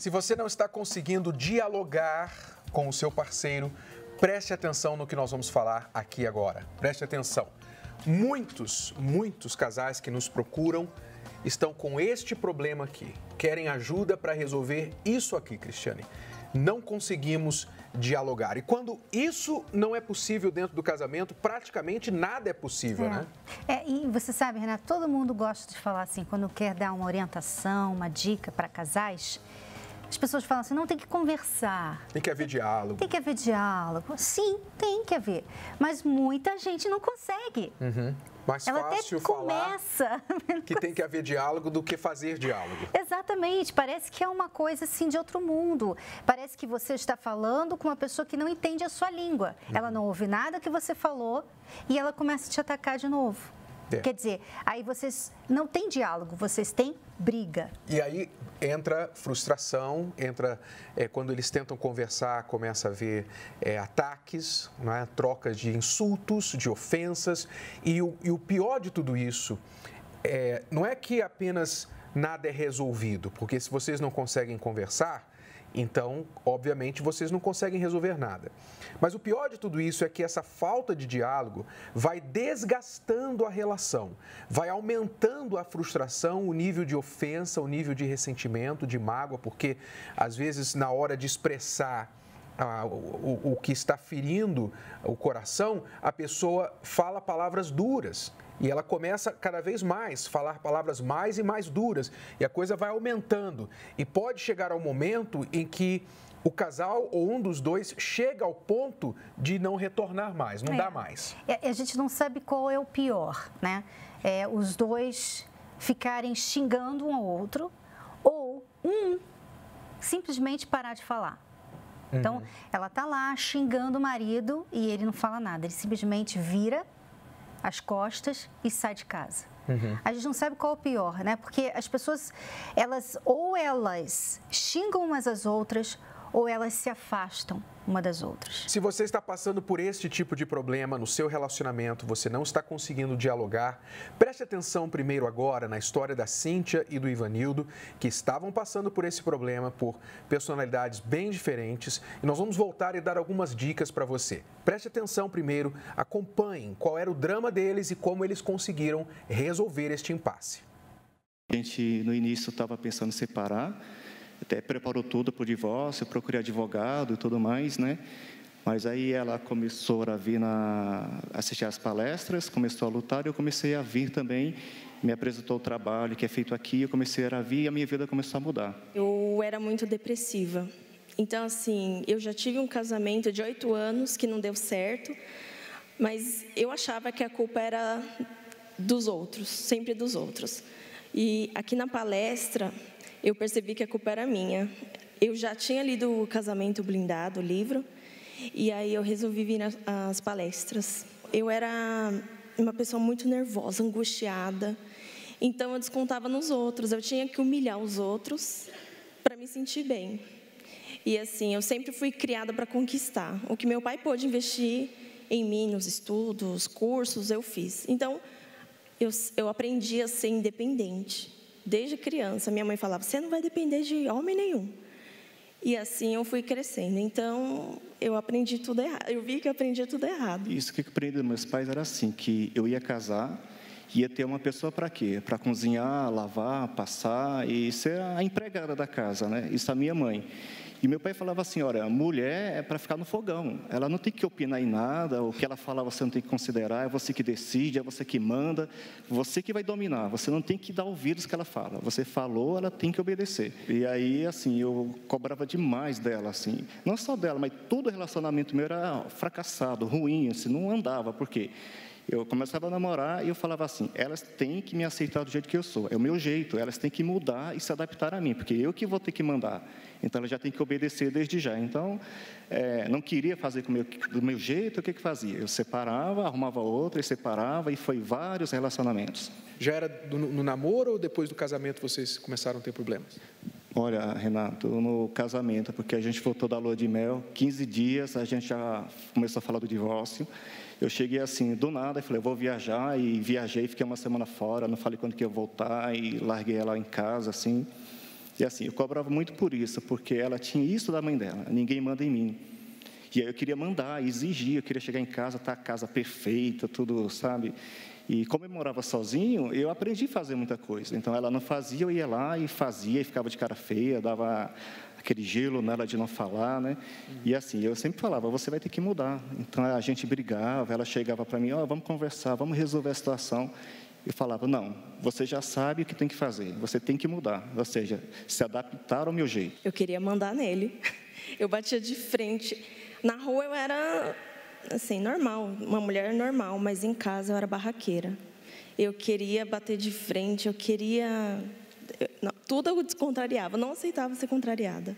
Se você não está conseguindo dialogar com o seu parceiro, preste atenção no que nós vamos falar aqui agora. Preste atenção. Muitos casais que nos procuram estão com este problema aqui. Querem ajuda para resolver isso aqui, Cristiane. Não conseguimos dialogar. E quando isso não é possível dentro do casamento, praticamente nada é possível, né? E você sabe, Renato, todo mundo gosta de falar assim, quando quer dar uma orientação, uma dica para casais, as pessoas falam assim, não, tem que conversar. Tem que haver diálogo. Tem que haver diálogo. Sim, tem que haver. Mas muita gente não consegue. Mais Ela fácil até falar começa. que tem que haver diálogo do que fazer diálogo. Exatamente. Parece que é uma coisa assim de outro mundo. Parece que você está falando com uma pessoa que não entende a sua língua. Ela não ouve nada que você falou e ela começa a te atacar de novo. Quer dizer, aí vocês não têm diálogo, vocês têm briga. E aí entra frustração, entra quando eles tentam conversar, começa a haver ataques, não é? Trocas de insultos, de ofensas. E o pior de tudo isso não é que apenas nada é resolvido, porque se vocês não conseguem conversar, então, obviamente, vocês não conseguem resolver nada. Mas o pior de tudo isso é que essa falta de diálogo vai desgastando a relação, vai aumentando a frustração, o nível de ofensa, o nível de ressentimento, de mágoa, porque às vezes na hora de expressar o que está ferindo o coração, a pessoa fala palavras duras. E ela começa cada vez mais a falar palavras mais e mais duras. E a coisa vai aumentando. E pode chegar ao momento em que o casal ou um dos dois chega ao ponto de não retornar mais, não dá mais. A gente não sabe qual é o pior, né? Os dois ficarem xingando um ao outro ou um simplesmente parar de falar. Então, ela tá lá xingando o marido e ele não fala nada. Ele simplesmente vira as costas e sai de casa. A gente não sabe qual é o pior, né? Porque as pessoas, elas xingam umas às outras ou elas se afastam uma das outras. Se você está passando por este tipo de problema no seu relacionamento, você não está conseguindo dialogar, preste atenção primeiro agora na história da Cíntia e do Ivanildo, que estavam passando por esse problema, por personalidades bem diferentes, e nós vamos voltar e dar algumas dicas para você. Preste atenção primeiro, acompanhem qual era o drama deles e como eles conseguiram resolver este impasse. A gente, no início, estava pensando em separar, até preparou tudo para o divórcio, procurei advogado e tudo mais, né? Mas aí ela começou a vir assistir às palestras, começou a lutar e eu comecei a vir também, me apresentou o trabalho que é feito aqui, eu comecei a vir e a minha vida começou a mudar. Eu era muito depressiva, então assim, eu já tive um casamento de 8 anos que não deu certo, mas eu achava que a culpa era dos outros, sempre dos outros. E aqui na palestra, eu percebi que a culpa era minha. Eu já tinha lido o Casamento Blindado, o livro, e aí eu resolvi vir às palestras. Eu era uma pessoa muito nervosa, angustiada, então eu descontava nos outros. Eu tinha que humilhar os outros para me sentir bem. E assim, eu sempre fui criada para conquistar. O que meu pai pôde investir em mim, nos estudos, cursos, eu fiz. Então, eu aprendi a ser independente. Desde criança, minha mãe falava, você não vai depender de homem nenhum. E assim eu fui crescendo. Então, eu aprendi tudo errado. Eu vi que eu aprendia tudo errado. Isso que eu aprendi dos meus pais era assim, que eu ia casar, ia ter uma pessoa para quê? Para cozinhar, lavar, passar e ser a empregada da casa, né? Isso a minha mãe. E meu pai falava assim, olha, mulher é para ficar no fogão, ela não tem que opinar em nada, o que ela fala você não tem que considerar, é você que decide, é você que manda, você que vai dominar, você não tem que dar ouvidos que ela fala, você falou, ela tem que obedecer. E aí, assim, eu cobrava demais dela, assim, não só dela, mas todo relacionamento meu era fracassado, ruim, assim, não andava, por quê? Eu começava a namorar e eu falava assim, elas têm que me aceitar do jeito que eu sou, é o meu jeito, elas têm que mudar e se adaptar a mim, porque eu que vou ter que mandar. Então, ela já tem que obedecer desde já. Então, não queria fazer do meu jeito, o que fazia? Eu separava, arrumava outra, e separava, e foi vários relacionamentos. Já era no namoro ou depois do casamento vocês começaram a ter problemas? Olha, Renato, no casamento, porque a gente voltou da lua de mel, 15 dias, a gente já começou a falar do divórcio. Eu cheguei assim, do nada, e falei, eu vou viajar, e viajei, fiquei uma semana fora, não falei quando que ia voltar, e larguei ela em casa, assim. E assim, eu cobrava muito por isso, porque ela tinha isso da mãe dela, ninguém manda em mim. E aí eu queria mandar, exigir, eu queria chegar em casa, tá a casa perfeita, tudo, sabe? E como eu morava sozinho, eu aprendi a fazer muita coisa. Então, ela não fazia, eu ia lá e fazia, e ficava de cara feia, dava aquele gelo nela de não falar, né? E assim, eu sempre falava, você vai ter que mudar. Então, a gente brigava, ela chegava para mim, vamos conversar, vamos resolver a situação. Eu falava, não, você já sabe o que tem que fazer, você tem que mudar, ou seja, se adaptar ao meu jeito. Eu queria mandar nele, eu batia de frente. Na rua eu era, assim, normal, uma mulher normal, mas em casa eu era barraqueira. Eu queria bater de frente, eu queria... tudo eu descontrariava, não aceitava ser contrariada,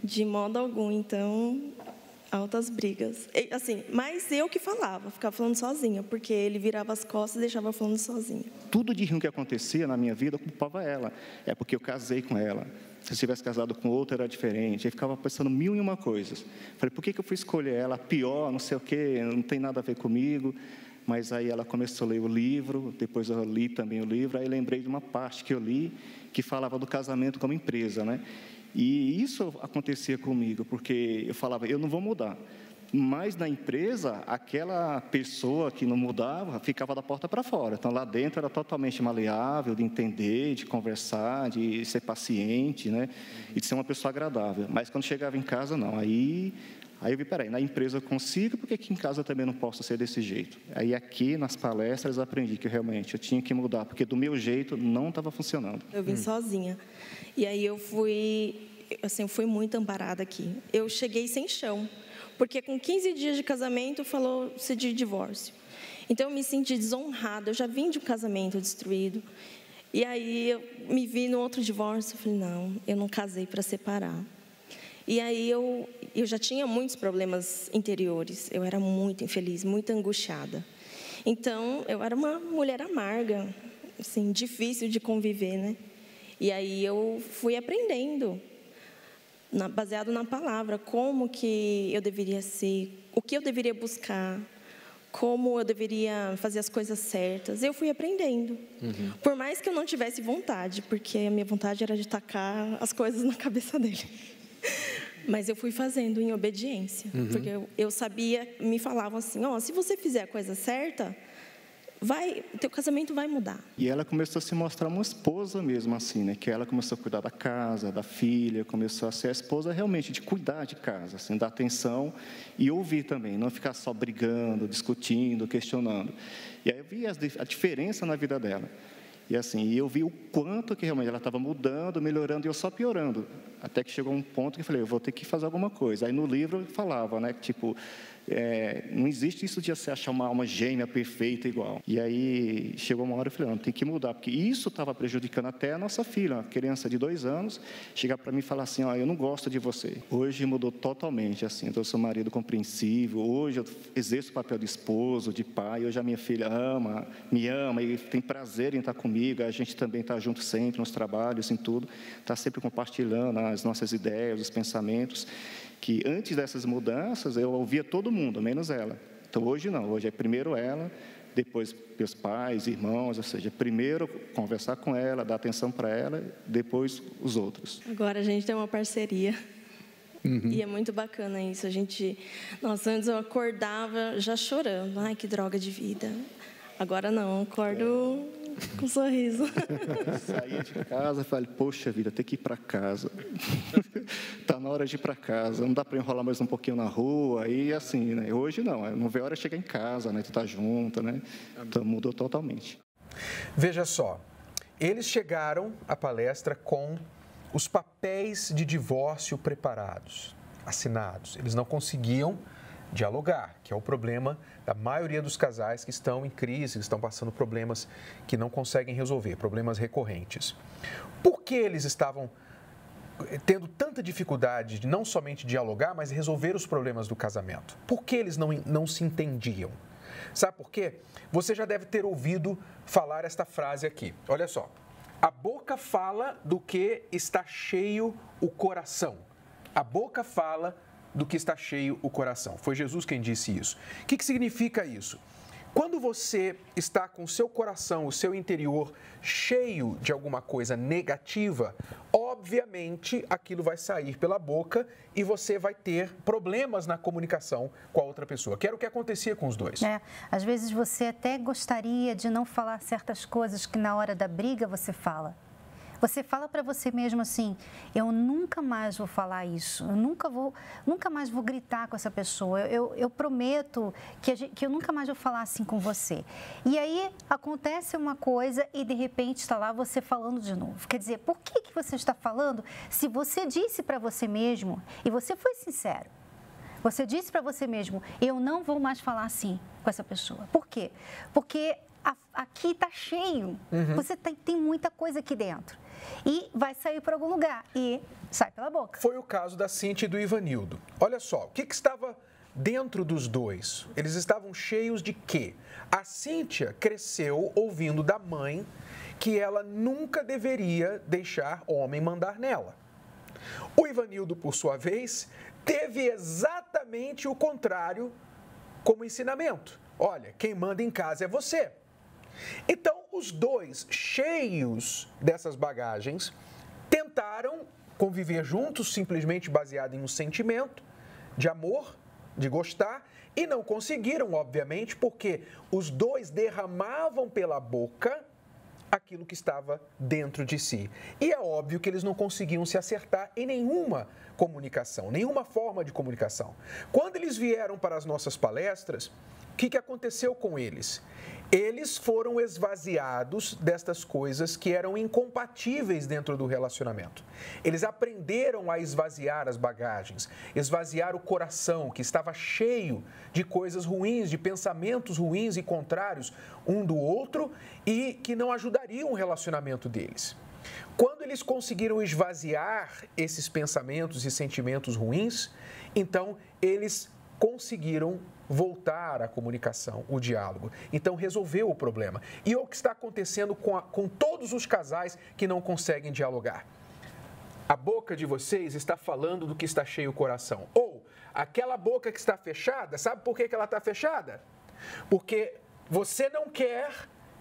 de modo algum. Então, altas brigas. Assim, mas eu que falava, ficava falando sozinha, porque ele virava as costas e deixava eu falando sozinha. Tudo de ruim que acontecia na minha vida, eu culpava ela. É porque eu casei com ela. Se eu tivesse casado com outra, era diferente. Aí ficava pensando 1001 coisas. Falei, por que eu fui escolher ela? Pior, não sei o quê, não tem nada a ver comigo. Mas aí ela começou a ler o livro, depois eu li também o livro, aí lembrei de uma parte que eu li, que falava do casamento como empresa, né? E isso acontecia comigo, porque eu falava, eu não vou mudar. Mas na empresa, aquela pessoa que não mudava, ficava da porta para fora. Então, lá dentro era totalmente maleável, de entender, de conversar, de ser paciente, né? E de ser uma pessoa agradável. Mas quando chegava em casa, não. Aí eu vi, peraí, na empresa eu consigo, porque aqui em casa eu também não posso ser desse jeito. Aí aqui, nas palestras, eu aprendi que realmente eu tinha que mudar, porque do meu jeito não estava funcionando. Eu vim sozinha. E aí eu fui muito amparada aqui. Eu cheguei sem chão, porque com 15 dias de casamento falou-se de divórcio. Então eu me senti desonrada, eu já vim de um casamento destruído. E aí eu me vi no outro divórcio, eu falei, não, eu não casei para separar. E aí eu já tinha muitos problemas interiores, eu era muito infeliz, muito angustiada. Então, eu era uma mulher amarga, assim, difícil de conviver, né? E aí eu fui aprendendo, baseado na palavra, como que eu deveria ser, o que eu deveria buscar, como eu deveria fazer as coisas certas. Eu fui aprendendo. Por mais que eu não tivesse vontade, porque a minha vontade era de tacar as coisas na cabeça dele. Mas eu fui fazendo em obediência, porque eu sabia, me falavam assim, se você fizer a coisa certa, teu casamento vai mudar. E ela começou a se mostrar uma esposa mesmo, assim, né? Que ela começou a cuidar da casa, da filha, começou a ser a esposa realmente de cuidar de casa, assim, dar atenção e ouvir também, não ficar só brigando, discutindo, questionando. E aí eu vi a diferença na vida dela. E assim, eu vi o quanto que realmente ela estava mudando, melhorando, e eu só piorando. Até que chegou um ponto que eu falei, eu vou ter que fazer alguma coisa. Aí no livro falava, né, que tipo, não existe isso de você achar uma alma gêmea perfeita igual. E aí chegou uma hora eu falei, não, tem que mudar, porque isso estava prejudicando até a nossa filha, uma criança de 2 anos, chegar para mim e falar assim, eu não gosto de você. Hoje mudou totalmente, assim, então eu sou um marido compreensivo, hoje eu exerço o papel de esposo, de pai, hoje a minha filha me ama e tem prazer em estar comigo, a gente também está junto sempre nos trabalhos, em tudo, está sempre compartilhando as nossas ideias, os pensamentos, que antes dessas mudanças eu ouvia todo mundo, menos ela. Então hoje não, hoje é primeiro ela, depois meus pais, irmãos, ou seja, primeiro conversar com ela, dar atenção para ela, depois os outros. Agora a gente tem uma parceria. E é muito bacana isso. Antes eu acordava já chorando, ai que droga de vida. Agora não, acordo com um sorriso. Saía de casa e falei, poxa vida, tem que ir para casa. Está na hora de ir para casa, não dá para enrolar mais um pouquinho na rua. E assim, né? Hoje não vê a hora de chegar em casa, né? Tu tá junto, né? Então mudou totalmente. Veja só, eles chegaram à palestra com os papéis de divórcio preparados, assinados. Eles não conseguiam dialogar, que é o problema da maioria dos casais que estão em crise, que estão passando problemas que não conseguem resolver, problemas recorrentes. Por que eles estavam tendo tanta dificuldade de não somente dialogar, mas resolver os problemas do casamento? Por que eles não se entendiam? Sabe por quê? Você já deve ter ouvido falar esta frase aqui. Olha só. A boca fala do que está cheio o coração. A boca fala do que está cheio o coração. Foi Jesus quem disse isso. O que significa isso? Quando você está com o seu coração, o seu interior cheio de alguma coisa negativa, obviamente aquilo vai sair pela boca e você vai ter problemas na comunicação com a outra pessoa, que era o que acontecia com os dois. Às vezes você até gostaria de não falar certas coisas que na hora da briga você fala. Você fala para você mesmo assim, eu nunca mais vou falar isso, eu nunca mais vou gritar com essa pessoa, eu prometo que eu nunca mais vou falar assim com você. E aí acontece uma coisa e de repente está lá você falando de novo. Quer dizer, por que você está falando se você disse para você mesmo, e você foi sincero, você disse para você mesmo, eu não vou mais falar assim com essa pessoa. Por quê? Porque aqui está cheio, você tem muita coisa aqui dentro. E vai sair para algum lugar e sai pela boca. Foi o caso da Cíntia e do Ivanildo. Olha só, o que estava dentro dos dois? Eles estavam cheios de quê? A Cíntia cresceu ouvindo da mãe que ela nunca deveria deixar homem mandar nela. O Ivanildo, por sua vez, teve exatamente o contrário como ensinamento. Olha, quem manda em casa é você. Então, os dois, cheios dessas bagagens, tentaram conviver juntos, simplesmente baseado em um sentimento de amor, de gostar, e não conseguiram, obviamente, porque os dois derramavam pela boca aquilo que estava dentro de si. E é óbvio que eles não conseguiam se acertar em nenhuma comunicação, nenhuma forma de comunicação. Quando eles vieram para as nossas palestras, o que aconteceu com eles? Eles foram esvaziados destas coisas que eram incompatíveis dentro do relacionamento. Eles aprenderam a esvaziar as bagagens, esvaziar o coração, que estava cheio de coisas ruins, de pensamentos ruins e contrários um do outro e que não ajudariam o relacionamento deles. Quando eles conseguiram esvaziar esses pensamentos e sentimentos ruins, então eles conseguiram voltar à comunicação, o diálogo. Então, resolveu o problema. E é o que está acontecendo com todos os casais que não conseguem dialogar. A boca de vocês está falando do que está cheio o coração. Ou, aquela boca que está fechada, sabe por que ela está fechada? Porque você não quer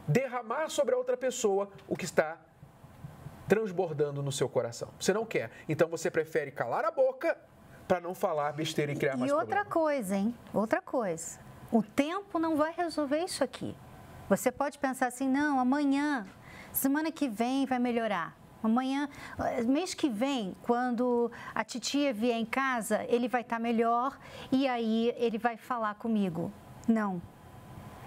derramar sobre a outra pessoa o que está transbordando no seu coração. Você não quer. Então, você prefere calar a boca para não falar besteira e criar mais problema. E outra coisa, hein? Outra coisa. O tempo não vai resolver isso aqui. Você pode pensar assim, não, amanhã, semana que vem vai melhorar. Amanhã, mês que vem, quando a titia vier em casa, ele vai estar melhor e aí ele vai falar comigo. Não.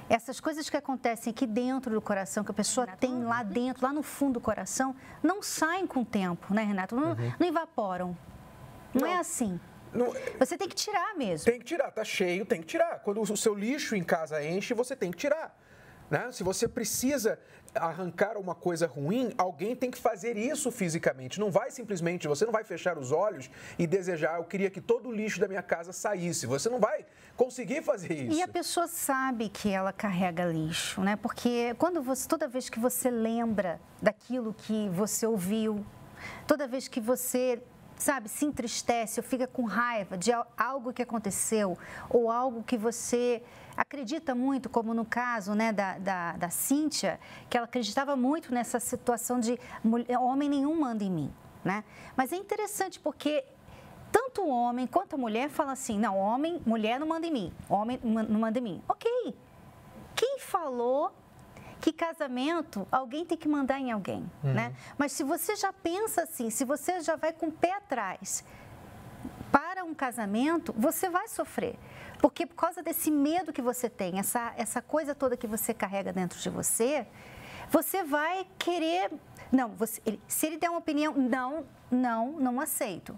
Essas coisas que acontecem aqui dentro do coração, que a pessoa tem lá dentro, lá no fundo do coração, não saem com o tempo, né, Renato? Não evaporam. Não é assim. Não, você tem que tirar mesmo. Tem que tirar, tá cheio, tem que tirar. Quando o seu lixo em casa enche, você tem que tirar. Né? Se você precisa arrancar uma coisa ruim, alguém tem que fazer isso fisicamente. Não vai simplesmente, você não vai fechar os olhos e desejar, eu queria que todo o lixo da minha casa saísse. Você não vai conseguir fazer isso. E a pessoa sabe que ela carrega lixo, né? Porque toda vez que você lembra daquilo que você ouviu, toda vez que você se entristece ou fica com raiva de algo que aconteceu ou algo que você acredita muito, como no caso, né, da Cíntia, que ela acreditava muito nessa situação de homem nenhum manda em mim, né? Mas é interessante porque tanto o homem quanto a mulher falam assim, não, mulher não manda em mim, homem não manda em mim. Ok, quem falou que casamento, alguém tem que mandar em alguém, né? Mas se você já pensa assim, se você já vai com o pé atrás para um casamento, você vai sofrer. Porque por causa desse medo que você tem, essa coisa toda que você carrega dentro de você, você vai querer... Não, se ele der uma opinião, não aceito.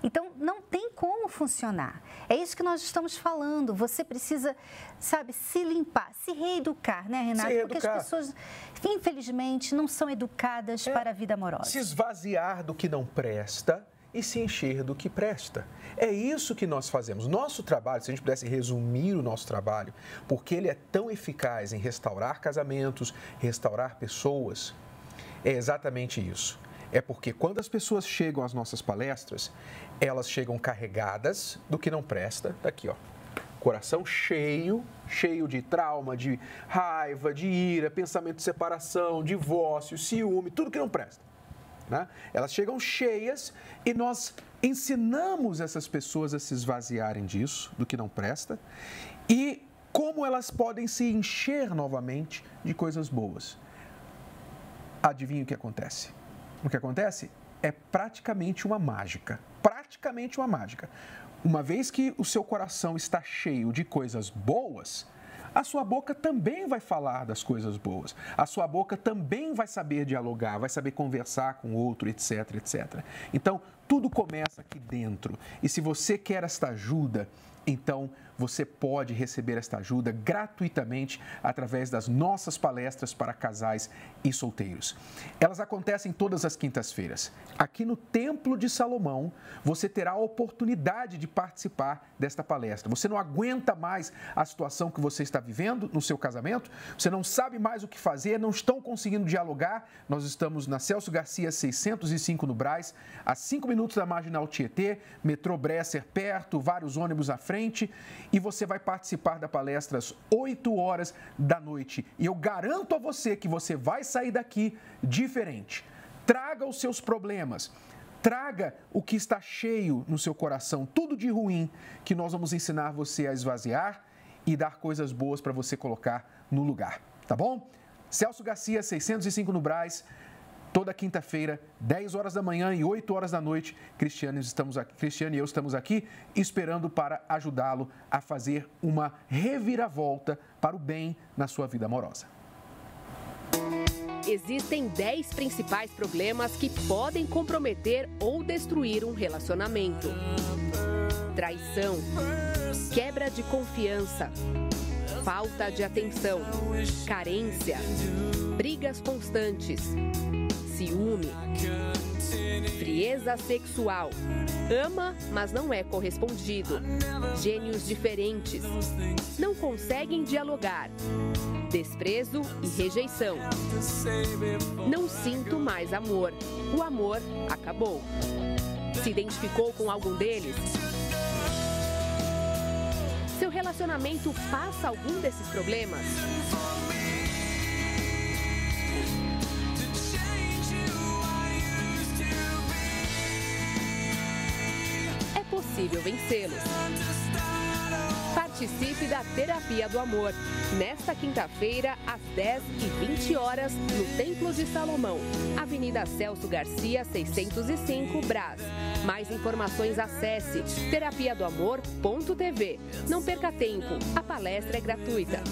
Então, não tem como funcionar. É isso que nós estamos falando. Você precisa, se limpar, se reeducar, né, Renato? Se reeducar. Porque as pessoas, infelizmente, não são educadas para a vida amorosa. Se esvaziar do que não presta e se encher do que presta. É isso que nós fazemos. Nosso trabalho, se a gente pudesse resumir o nosso trabalho, porque ele é tão eficaz em restaurar casamentos, restaurar pessoas, é exatamente isso. É porque quando as pessoas chegam às nossas palestras, elas chegam carregadas do que não presta. Tá aqui, ó. Coração cheio de trauma, de raiva, de ira, pensamento de separação, divórcio, ciúme, tudo que não presta. né? Elas chegam cheias e nós ensinamos essas pessoas a se esvaziarem disso, do que não presta, e como elas podem se encher novamente de coisas boas. Adivinha o que acontece? O que acontece é praticamente uma mágica. Praticamente uma mágica. Uma vez que o seu coração está cheio de coisas boas, a sua boca também vai falar das coisas boas. A sua boca também vai saber dialogar, vai saber conversar com o outro, etc, etc. Então, tudo começa aqui dentro. E se você quer esta ajuda, então você pode receber esta ajuda gratuitamente através das nossas palestras para casais e solteiros. Elas acontecem todas as quintas-feiras. Aqui no Templo de Salomão, você terá a oportunidade de participar desta palestra. Você não aguenta mais a situação que você está vivendo no seu casamento? Você não sabe mais o que fazer, não estão conseguindo dialogar? Nós estamos na Celso Garcia 605 no Brás, a 5 minutos da Marginal Tietê, metrô Bresser perto, vários ônibus à frente, e você vai participar da palestra às 8 horas da noite. E eu garanto a você que você vai sair daqui diferente. Traga os seus problemas, traga o que está cheio no seu coração, tudo de ruim, que nós vamos ensinar você a esvaziar e dar coisas boas para você colocar no lugar, tá bom? Celso Garcia, 605 no Brás, toda quinta-feira, 10 horas da manhã e 8 horas da noite, Cristiane e eu estamos aqui esperando para ajudá-lo a fazer uma reviravolta para o bem na sua vida amorosa. Existem 10 principais problemas que podem comprometer ou destruir um relacionamento: traição, quebra de confiança, falta de atenção, carência, brigas constantes, ciúme, frieza sexual, ama, mas não é correspondido, gênios diferentes, não conseguem dialogar, desprezo e rejeição. Não sinto mais amor. O amor acabou. Se identificou com algum deles? Seu relacionamento passa algum desses problemas? É possível vencê-los. Participe da Terapia do Amor, nesta quinta-feira, às 10h20, no Templo de Salomão, Avenida Celso Garcia, 605, Brás. Mais informações, acesse terapiadoamor.tv. Não perca tempo, a palestra é gratuita.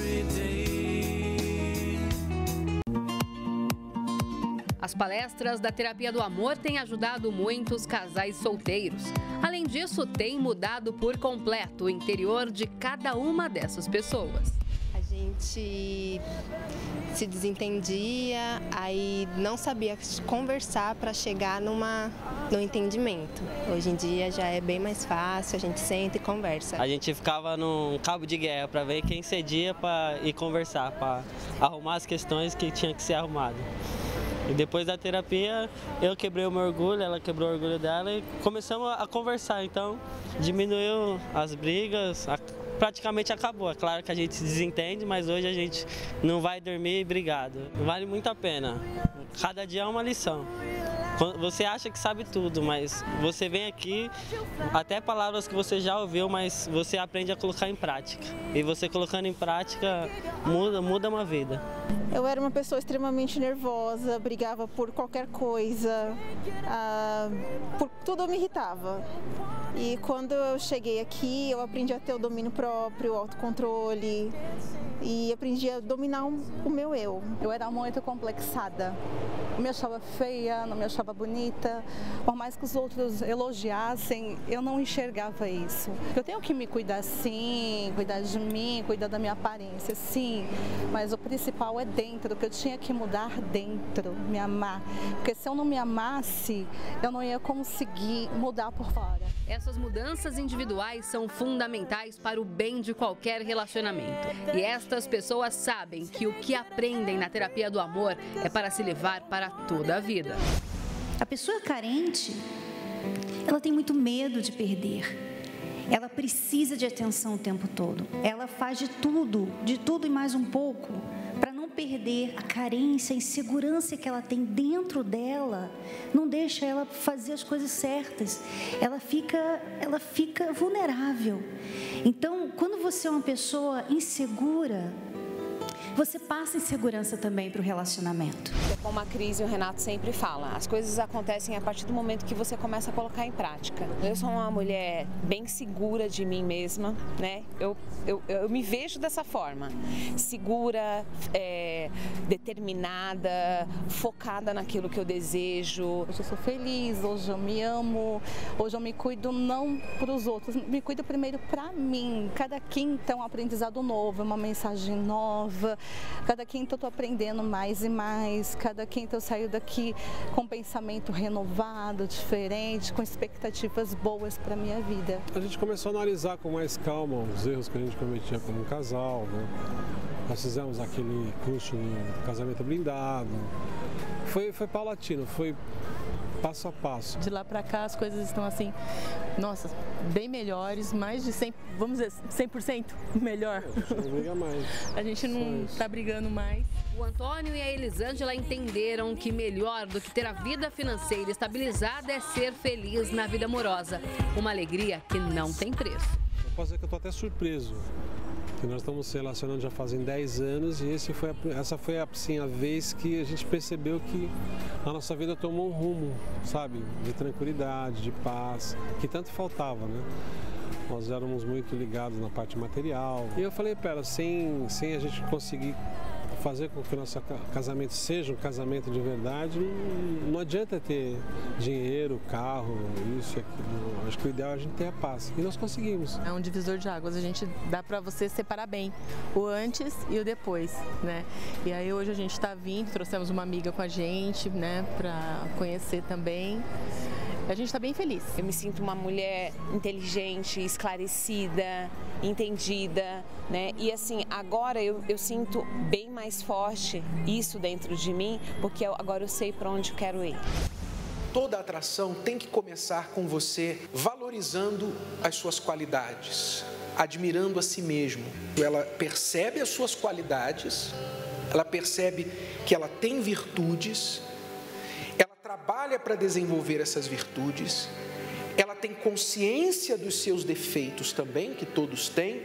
As palestras da Terapia do Amor têm ajudado muitos casais solteiros. Além disso, tem mudado por completo o interior de cada uma dessas pessoas. A gente se desentendia, aí não sabia conversar para chegar no entendimento. Hoje em dia já é bem mais fácil, a gente senta e conversa. A gente ficava num cabo de guerra para ver quem cedia para ir conversar, para arrumar as questões que tinham que ser arrumadas. E depois da terapia, eu quebrei o meu orgulho, ela quebrou o orgulho dela e começamos a conversar. Então, diminuiu as brigas, praticamente acabou. É claro que a gente se desentende, mas hoje a gente não vai dormir brigado. Vale muito a pena. Cada dia é uma lição. Você acha que sabe tudo, mas você vem aqui, até palavras que você já ouviu, mas você aprende a colocar em prática. E você colocando em prática, muda uma vida. Eu era uma pessoa extremamente nervosa, brigava por qualquer coisa, por tudo eu me irritava. E quando eu cheguei aqui, eu aprendi a ter o domínio próprio, o autocontrole e aprendi a dominar o meu eu. Eu era muito complexada, não me achava feia, não me achava bonita, por mais que os outros elogiassem, eu não enxergava isso. Eu tenho que me cuidar sim, cuidar de mim, cuidar da minha aparência, sim, mas o principal é dentro, que eu tinha que mudar dentro, me amar, porque se eu não me amasse, eu não ia conseguir mudar por fora. Essas mudanças individuais são fundamentais para o bem de qualquer relacionamento. E estas pessoas sabem que o que aprendem na Terapia do Amor é para se levar para toda a vida. A pessoa carente, ela tem muito medo de perder. Ela precisa de atenção o tempo todo. Ela faz de tudo e mais um pouco para não perder a carência, a insegurança que ela tem dentro dela, não deixa ela fazer as coisas certas. Ela fica vulnerável. Então, quando você é uma pessoa insegura, você passa insegurança também para o relacionamento. Como a Cris e o Renato sempre falam, as coisas acontecem a partir do momento que você começa a colocar em prática. Eu sou uma mulher bem segura de mim mesma, né? Eu me vejo dessa forma, segura, determinada, focada naquilo que eu desejo. Hoje eu sou feliz, hoje eu me amo, hoje eu me cuido não para os outros, me cuido primeiro para mim. Cada quinta é um aprendizado novo, é uma mensagem nova. Cada quinta eu estou aprendendo mais e mais, cada quinta eu saio daqui com um pensamento renovado, diferente, com expectativas boas para a minha vida. A gente começou a analisar com mais calma os erros que a gente cometia como um casal, né? Nós fizemos aquele curso no casamento blindado, foi paulatino, foi passo a passo. De lá para cá as coisas estão assim, nossa, bem melhores, mais de 100, vamos dizer, 100% melhor. A gente não briga mais. A gente não está brigando mais. O Antônio e a Elisângela entenderam que melhor do que ter a vida financeira estabilizada é ser feliz na vida amorosa. Uma alegria que não tem preço. Eu posso dizer que eu estou até surpreso. Que nós estamos se relacionando já fazem 10 anos e essa foi assim, a vez que a gente percebeu que a nossa vida tomou um rumo, sabe, de tranquilidade, de paz, que tanto faltava, né? Nós éramos muito ligados na parte material. E eu falei, pera, sem a gente conseguir fazer com que o nosso casamento seja um casamento de verdade, não adianta ter dinheiro, carro, isso e aquilo. Acho que o ideal é a gente ter a paz. E nós conseguimos. É um divisor de águas. A gente dá para você separar bem o antes e o depois, né? E aí hoje a gente está vindo, trouxemos uma amiga com a gente, né, para conhecer também. A gente está bem feliz. Eu me sinto uma mulher inteligente, esclarecida, entendida, né? E assim, agora eu sinto bem mais forte isso dentro de mim, porque agora eu sei para onde eu quero ir. Toda atração tem que começar com você valorizando as suas qualidades, admirando a si mesmo. Ela percebe as suas qualidades, ela percebe que ela tem virtudes, trabalha para desenvolver essas virtudes, ela tem consciência dos seus defeitos também, que todos têm,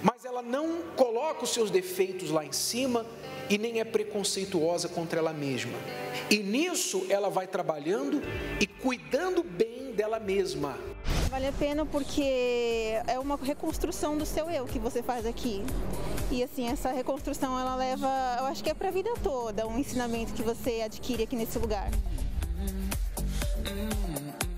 mas ela não coloca os seus defeitos lá em cima e nem é preconceituosa contra ela mesma. E nisso ela vai trabalhando e cuidando bem dela mesma. Vale a pena porque é uma reconstrução do seu eu que você faz aqui. E assim, essa reconstrução ela leva, eu acho que é para a vida toda, um ensinamento que você adquire aqui nesse lugar.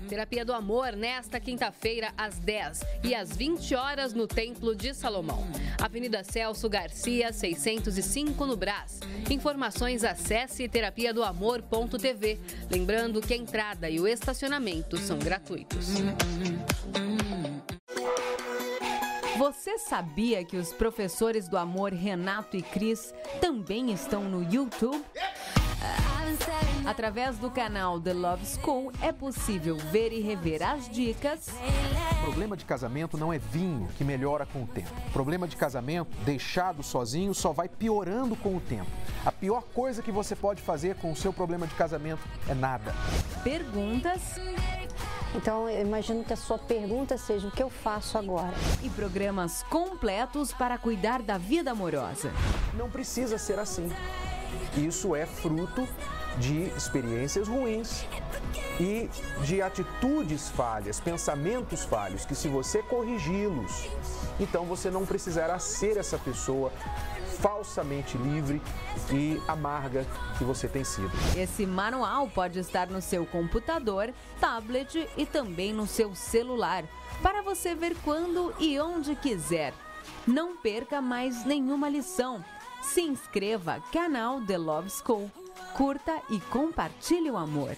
Terapia do Amor nesta quinta-feira às 10 e às 20 horas no Templo de Salomão. Avenida Celso Garcia, 605 no Brás. Informações acesse terapiadoamor.tv. Lembrando que a entrada e o estacionamento são gratuitos. Você sabia que os professores do amor Renato e Cris também estão no YouTube? Através do canal The Love School é possível ver e rever as dicas. Problema de casamento não é vinho que melhora com o tempo. Problema de casamento, deixado sozinho, só vai piorando com o tempo. A pior coisa que você pode fazer com o seu problema de casamento é nada. Perguntas. Então, eu imagino que a sua pergunta seja: o que eu faço agora? E programas completos para cuidar da vida amorosa. Não precisa ser assim. Isso é fruto de experiências ruins e de atitudes falhas, pensamentos falhos, que se você corrigi-los, então você não precisará ser essa pessoa falsamente livre e amarga que você tem sido. Esse manual pode estar no seu computador, tablet e também no seu celular, para você ver quando e onde quiser. Não perca mais nenhuma lição. Se inscreva, canal The Love School. Curta e compartilhe o amor.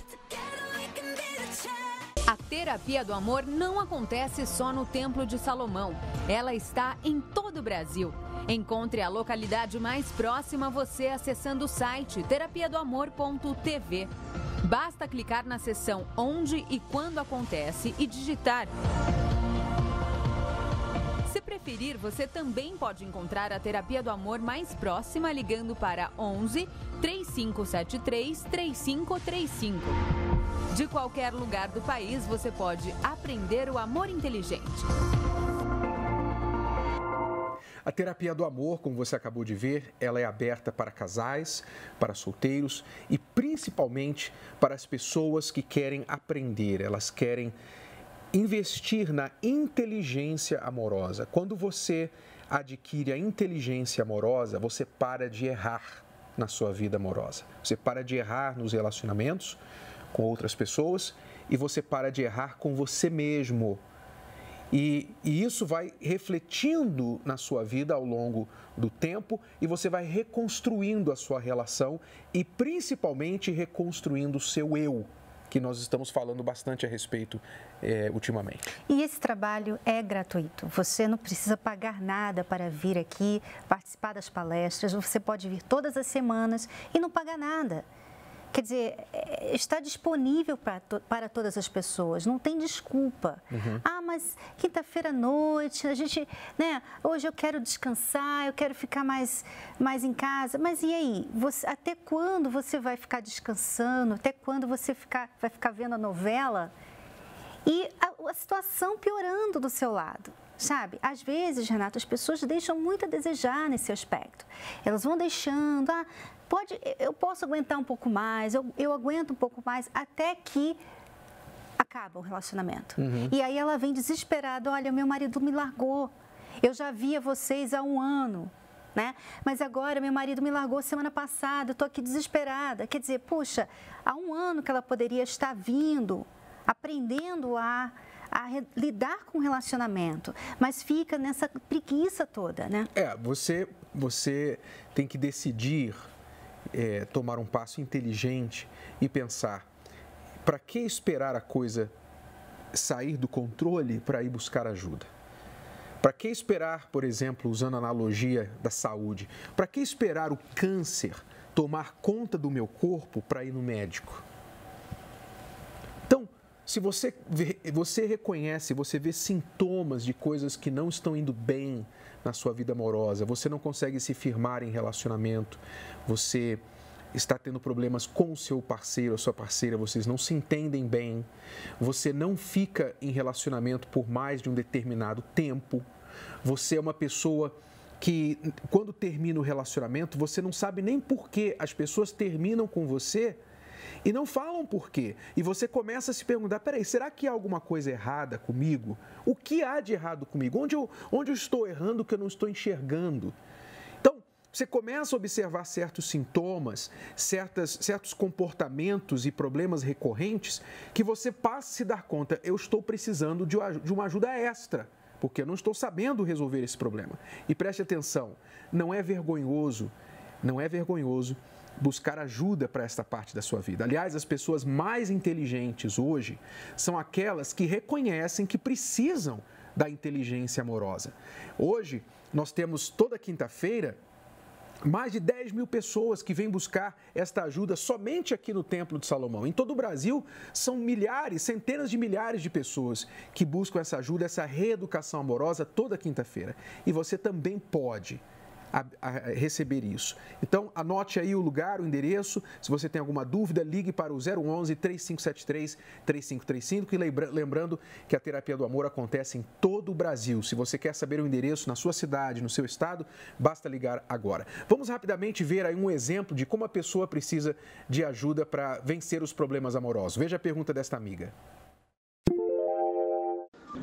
A Terapia do Amor não acontece só no Templo de Salomão. Ela está em todo o Brasil. Encontre a localidade mais próxima a você acessando o site terapiadoamor.tv. Basta clicar na seção Onde e Quando Acontece e digitar. Se preferir preferir, você também pode encontrar a Terapia do Amor mais próxima ligando para 11 3573 3535. De qualquer lugar do país, você pode aprender o amor inteligente. A Terapia do Amor, como você acabou de ver, ela é aberta para casais, para solteiros e principalmente para as pessoas que querem aprender, elas querem investir na inteligência amorosa. Quando você adquire a inteligência amorosa, você para de errar na sua vida amorosa. Você para de errar nos relacionamentos com outras pessoas e você para de errar com você mesmo. E isso vai refletindo na sua vida ao longo do tempo e você vai reconstruindo a sua relação e principalmente reconstruindo o seu eu, que nós estamos falando bastante a respeito ultimamente. E esse trabalho é gratuito. Você não precisa pagar nada para vir aqui participar das palestras. Você pode vir todas as semanas e não pagar nada. Quer dizer, está disponível para todas as pessoas, não tem desculpa. Ah, mas quinta-feira à noite, a gente, né, hoje eu quero descansar, eu quero ficar mais em casa. Mas e aí? Até quando você vai ficar descansando? Até quando você vai ficar vendo a novela? E a situação piorando do seu lado. Sabe, às vezes, Renato, as pessoas deixam muito a desejar nesse aspecto. Elas vão deixando, eu posso aguentar um pouco mais, eu aguento um pouco mais, até que acaba o relacionamento. E aí ela vem desesperada, olha, meu marido me largou, eu já via vocês há 1 ano, né? Mas agora meu marido me largou semana passada, eu estou aqui desesperada. Quer dizer, puxa, há 1 ano que ela poderia estar vindo, aprendendo a lidar com o relacionamento, mas fica nessa preguiça toda, né? Você tem que decidir tomar um passo inteligente e pensar, para que esperar a coisa sair do controle para ir buscar ajuda? Para que esperar, por exemplo, usando a analogia da saúde, para que esperar o câncer tomar conta do meu corpo para ir no médico? Então, se você reconhece, você vê sintomas de coisas que não estão indo bem na sua vida amorosa, você não consegue se firmar em relacionamento, você está tendo problemas com o seu parceiro ou sua parceira, vocês não se entendem bem, você não fica em relacionamento por mais de um determinado tempo, você é uma pessoa que, quando termina o relacionamento, você não sabe nem por que as pessoas terminam com você e não falam por quê. E você começa a se perguntar, peraí, será que há alguma coisa errada comigo? O que há de errado comigo? Onde eu estou errando que eu não estou enxergando? Então, você começa a observar certos sintomas, certos comportamentos e problemas recorrentes que você passa a se dar conta, eu estou precisando de uma ajuda extra, porque eu não estou sabendo resolver esse problema. E preste atenção, não é vergonhoso buscar ajuda para esta parte da sua vida. Aliás, as pessoas mais inteligentes hoje são aquelas que reconhecem que precisam da inteligência amorosa. Hoje, nós temos toda quinta-feira mais de 10 mil pessoas que vêm buscar esta ajuda somente aqui no Templo de Salomão. Em todo o Brasil, são milhares, centenas de milhares de pessoas que buscam essa ajuda, essa reeducação amorosa toda quinta-feira. E você também pode receber isso. Então, anote aí o lugar, o endereço. Se você tem alguma dúvida, ligue para o 011-3573-3535 e lembrando que a Terapia do Amor acontece em todo o Brasil. Se você quer saber o endereço na sua cidade, no seu estado, basta ligar agora. Vamos rapidamente ver aí um exemplo de como a pessoa precisa de ajuda para vencer os problemas amorosos. Veja a pergunta desta amiga.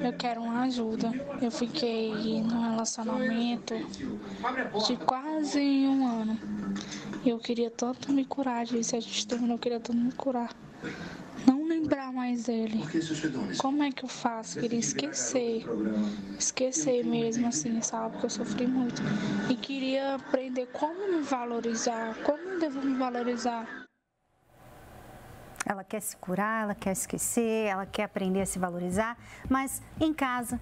Eu quero uma ajuda. Eu fiquei num relacionamento de quase 1 ano. Eu queria tanto me curar disso, a gente terminou, eu queria tanto me curar. Não lembrar mais dele. Como é que eu faço? Queria esquecer. Esquecer mesmo, assim, sabe? Porque eu sofri muito. E queria aprender como me valorizar, como eu devo me valorizar. Ela quer se curar, ela quer esquecer, ela quer aprender a se valorizar, mas em casa,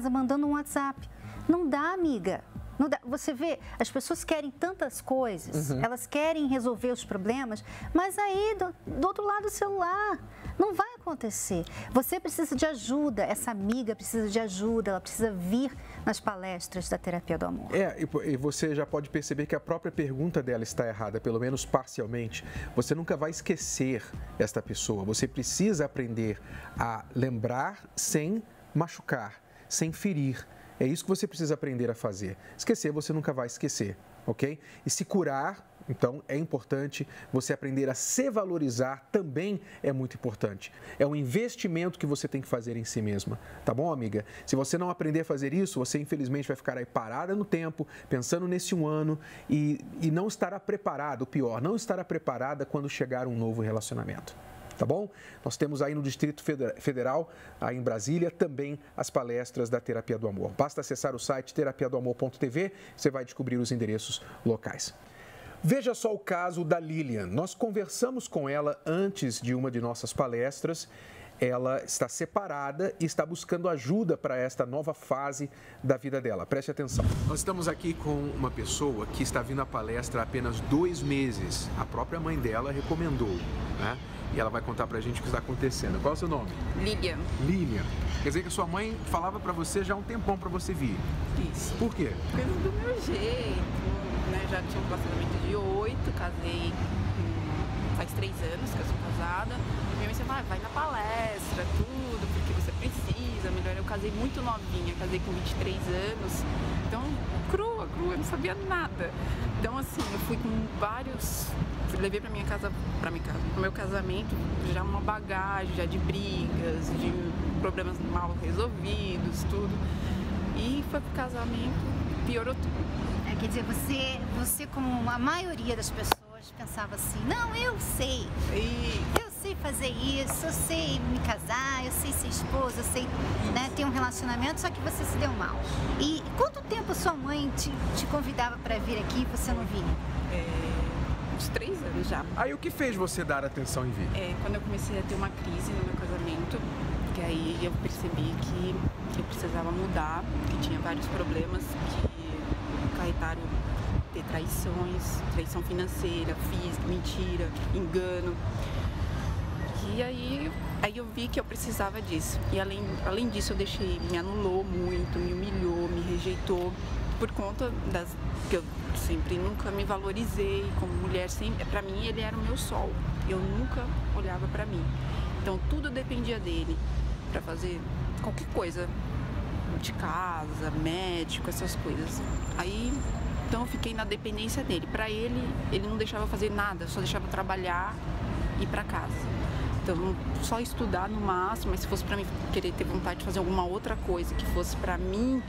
mandando um WhatsApp. Não dá, amiga. Não dá. Você vê, as pessoas querem tantas coisas, elas querem resolver os problemas, mas aí do outro lado do celular, não vai acontecer. Você precisa de ajuda, essa amiga precisa de ajuda, ela precisa vir nas palestras da terapia do amor. E você já pode perceber que a própria pergunta dela está errada, pelo menos parcialmente. Você nunca vai esquecer esta pessoa. Você precisa aprender a lembrar sem machucar, sem ferir. É isso que você precisa aprender a fazer. Esquecer, você nunca vai esquecer, ok? E se curar, então, é importante você aprender a se valorizar, também é muito importante. É um investimento que você tem que fazer em si mesma, tá bom, amiga? Se você não aprender a fazer isso, você infelizmente vai ficar aí parada no tempo, pensando nesse um ano e não estará preparado, o pior, não estará preparada quando chegar um novo relacionamento. Tá bom? Nós temos aí no Distrito Federal, aí em Brasília, também as palestras da Terapia do Amor. Basta acessar o site terapiadoamor.tv, você vai descobrir os endereços locais. Veja só o caso da Lilian. Nós conversamos com ela antes de uma de nossas palestras. Ela está separada e está buscando ajuda para esta nova fase da vida dela. Preste atenção. Nós estamos aqui com uma pessoa que está vindo à palestra há apenas 2 meses. A própria mãe dela recomendou, né? E ela vai contar pra gente o que está acontecendo. Qual é o seu nome? Lilian. Lilian. Quer dizer que a sua mãe falava pra você já há um tempão pra você vir. Isso. Por quê? Porque do meu jeito, né? Já tinha um relacionamento de 8, casei faz 3 anos que eu sou casada. Minha mãe sempre vai na palestra, tudo, porque você precisa, melhor. Eu casei muito novinha, casei com 23 anos. Então, crua, eu não sabia nada. Então, assim, eu fui com vários... Levei para pro meu casamento já uma bagagem já de brigas, de problemas mal resolvidos, tudo. E foi pro casamento, piorou tudo. Quer dizer, você como a maioria das pessoas pensava assim, não, eu sei fazer isso, eu sei me casar, eu sei ser esposa, eu sei, né, ter um relacionamento, só que você se deu mal. E quanto tempo sua mãe te convidava para vir aqui e você não vinha? Uns 3 anos já. Aí o que fez você dar atenção em vir? Quando eu comecei a ter uma crise no meu casamento, que aí eu percebi que eu precisava mudar, que tinha vários problemas que acarretaram ter traição financeira, física, mentira, engano. E aí eu vi que eu precisava disso. E além disso, me anulou muito, me humilhou, me rejeitou, por conta que eu sempre nunca me valorizei como mulher. Para mim, ele era o meu sol. Eu nunca olhava para mim. Então, tudo dependia dele para fazer qualquer coisa de casa, médico, essas coisas. Aí, então, eu fiquei na dependência dele. Para ele não deixava fazer nada, só deixava trabalhar e ir para casa. Então, só estudar no máximo, mas se fosse para mim querer ter vontade de fazer alguma outra coisa que fosse para mim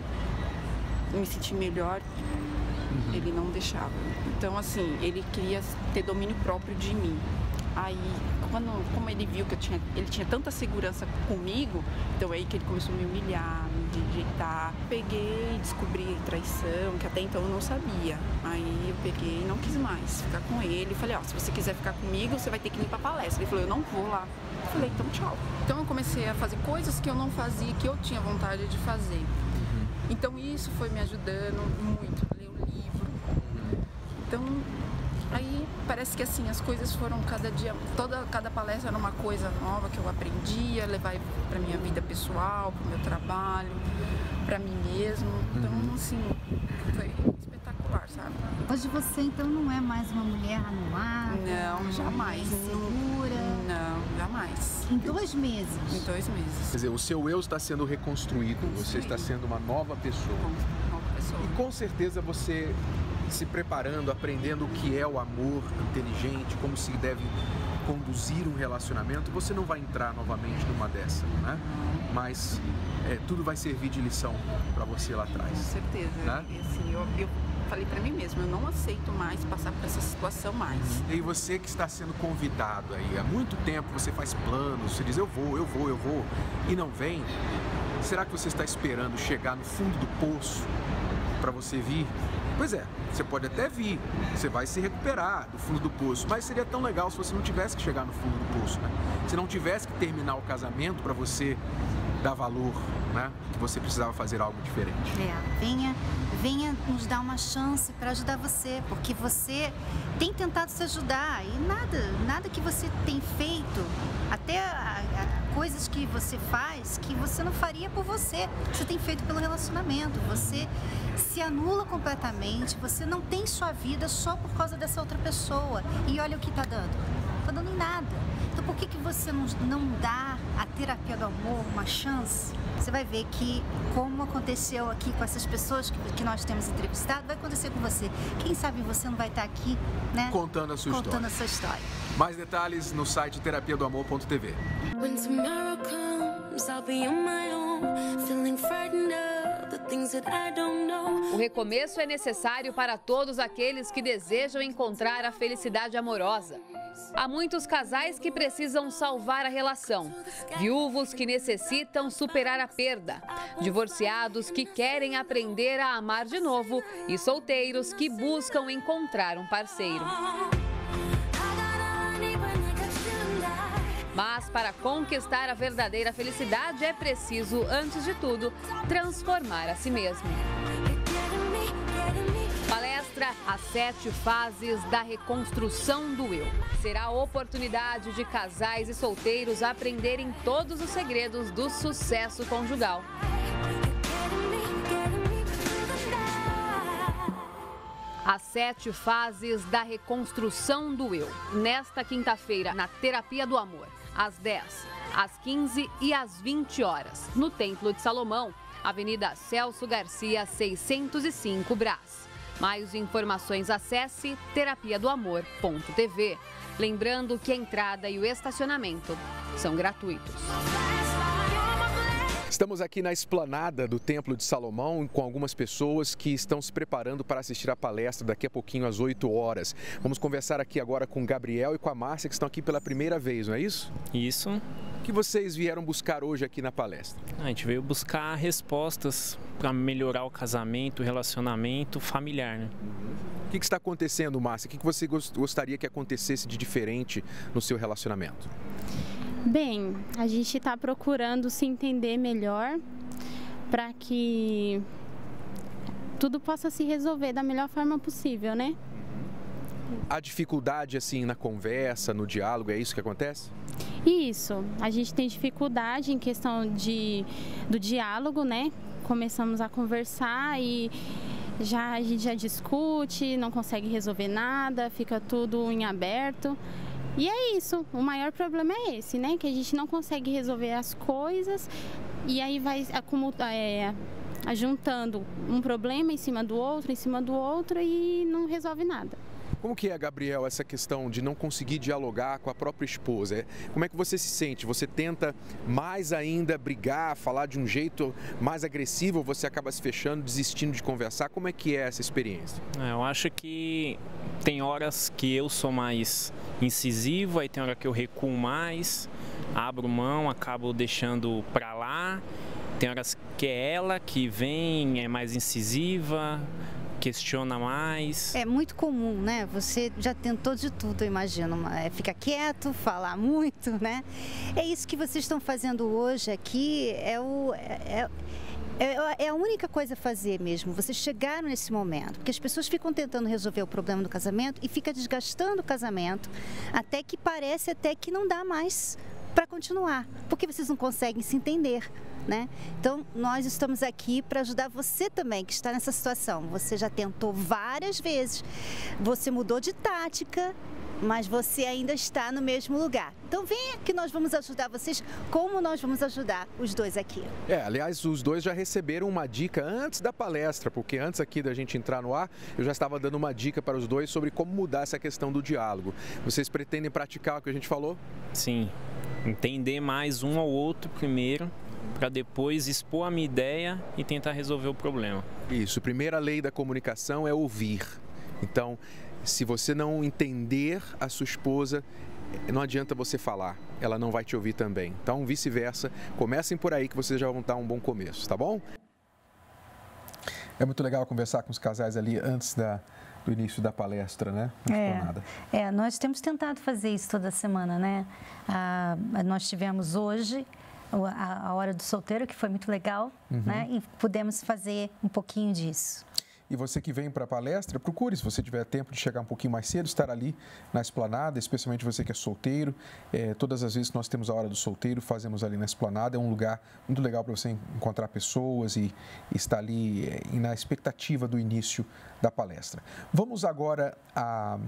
me sentir melhor, ele não deixava. Então, assim, ele queria ter domínio próprio de mim. Aí, como ele viu que ele tinha tanta segurança comigo, então é aí que ele começou a me humilhar, me rejeitar. Peguei, descobri traição, que até então eu não sabia. Aí eu peguei e não quis mais ficar com ele. Falei, se você quiser ficar comigo, você vai ter que ir pra palestra. Ele falou, eu não vou lá. Eu falei, então tchau. Então eu comecei a fazer coisas que eu não fazia, que eu tinha vontade de fazer. Então isso foi me ajudando muito, ler o livro. Então, aí parece que assim, as coisas foram cada dia, cada palestra era uma coisa nova que eu aprendia, levar para minha vida pessoal, para o meu trabalho, para mim mesmo. Então, assim, foi espetacular, sabe? Hoje você, então, não é mais uma mulher anulada? Não, jamais. Insegura? Não, jamais. Em 2 meses? Em 2 meses. Quer dizer, o seu eu está sendo reconstruído, você está sendo uma nova pessoa. E com certeza você se preparando, aprendendo o que é o amor inteligente, como se deve conduzir um relacionamento, você não vai entrar novamente numa dessa, né? Mas tudo vai servir de lição para você lá atrás. Com certeza. Né? E, assim, eu falei para mim mesma, eu não aceito mais passar por essa situação mais. E você que está sendo convidado aí, há muito tempo você faz planos, você diz eu vou, e não vem, será que você está esperando chegar no fundo do poço para você vir? Pois é, você pode até vir, você vai se recuperar do fundo do poço, mas seria tão legal se você não tivesse que chegar no fundo do poço, né? Se não tivesse que terminar o casamento para você dar valor, né? Que você precisava fazer algo diferente. Venha nos dar uma chance para ajudar você, porque você tem tentado se ajudar e nada que você tem feito, até coisas que você faz que você não faria por você tem feito pelo relacionamento, você se anula completamente, você não tem sua vida só por causa dessa outra pessoa. E olha o que está dando, está dando em nada. Então por que você não dá a terapia do amor uma chance? Você vai ver que, como aconteceu aqui com essas pessoas que nós temos entrevistado, vai acontecer com você. Quem sabe você não vai estar aqui, né? Contando a sua história. Mais detalhes no site terapiadoamor.tv. O recomeço é necessário para todos aqueles que desejam encontrar a felicidade amorosa. Há muitos casais que precisam salvar a relação, viúvos que necessitam superar a perda, divorciados que querem aprender a amar de novo e solteiros que buscam encontrar um parceiro. Mas para conquistar a verdadeira felicidade é preciso, antes de tudo, transformar a si mesmo. Palestra As 7 Fases da Reconstrução do Eu. Será a oportunidade de casais e solteiros aprenderem todos os segredos do sucesso conjugal. As 7 Fases da Reconstrução do Eu. Nesta quinta-feira, na Terapia do Amor, às 10, às 15 e às 20 horas, no Templo de Salomão, Avenida Celso Garcia, 605 Brás. Mais informações, acesse terapiadoamor.tv. Lembrando que a entrada e o estacionamento são gratuitos. Estamos aqui na esplanada do Templo de Salomão com algumas pessoas que estão se preparando para assistir a palestra daqui a pouquinho às 8 horas. Vamos conversar aqui agora com o Gabriel e com a Márcia, que estão aqui pela primeira vez, não é isso? Isso. O que vocês vieram buscar hoje aqui na palestra? A gente veio buscar respostas para melhorar o casamento, o relacionamento familiar, né? O que está acontecendo, Márcia? O que você gostaria que acontecesse de diferente no seu relacionamento? Bem, a gente está procurando se entender melhor para que tudo possa se resolver da melhor forma possível, né? Há dificuldade assim na conversa, no diálogo, é isso que acontece? Isso, a gente tem dificuldade em questão do diálogo, né? Começamos a conversar e a gente já discute, não consegue resolver nada, fica tudo em aberto. E é isso, o maior problema é esse, né? Que a gente não consegue resolver as coisas e aí vai juntando um problema em cima do outro e não resolve nada. Como que é, Gabriel, essa questão de não conseguir dialogar com a própria esposa? Como é que você se sente? Você tenta mais ainda brigar, falar de um jeito mais agressivo, ou você acaba se fechando, desistindo de conversar? Como é que é essa experiência? Eu acho que tem horas que eu sou mais incisivo, aí tem hora que eu recuo mais, abro mão, acabo deixando pra lá. Tem horas que é ela que vem, é mais incisiva, questiona mais. É muito comum, né? Você já tentou de tudo, eu imagino. Fica quieto, falar muito, né? É isso que vocês estão fazendo hoje aqui, é a única coisa a fazer mesmo, vocês chegaram nesse momento, porque as pessoas ficam tentando resolver o problema do casamento e fica desgastando o casamento, até que parece que não dá mais para continuar, porque vocês não conseguem se entender. Né? Então, nós estamos aqui para ajudar você também que está nessa situação. Você já tentou várias vezes, você mudou de tática, mas você ainda está no mesmo lugar. Então, venha que nós vamos ajudar vocês, como nós vamos ajudar os dois aqui. Aliás, os dois já receberam uma dica antes da palestra, porque antes aqui da gente entrar no ar, eu já estava dando uma dica para os dois sobre como mudar essa questão do diálogo. Vocês pretendem praticar o que a gente falou? Sim, entender mais um ao outro primeiro, para depois expor a minha ideia e tentar resolver o problema. Isso, a primeira lei da comunicação é ouvir. Então, se você não entender a sua esposa, não adianta você falar, ela não vai te ouvir também. Então, vice-versa, comecem por aí que vocês já vão dar um bom começo, tá bom? É muito legal conversar com os casais ali antes do início da palestra, né? Nós temos tentado fazer isso toda semana, né? Nós tivemos hoje a Hora do Solteiro, que foi muito legal, né? E pudemos fazer um pouquinho disso. E você que vem para a palestra, procure, se você tiver tempo de chegar um pouquinho mais cedo, estar ali na Esplanada, especialmente você que é solteiro. Todas as vezes que nós temos a Hora do Solteiro, fazemos ali na Esplanada. É um lugar muito legal para você encontrar pessoas e estar ali na expectativa do início da palestra. Vamos agora a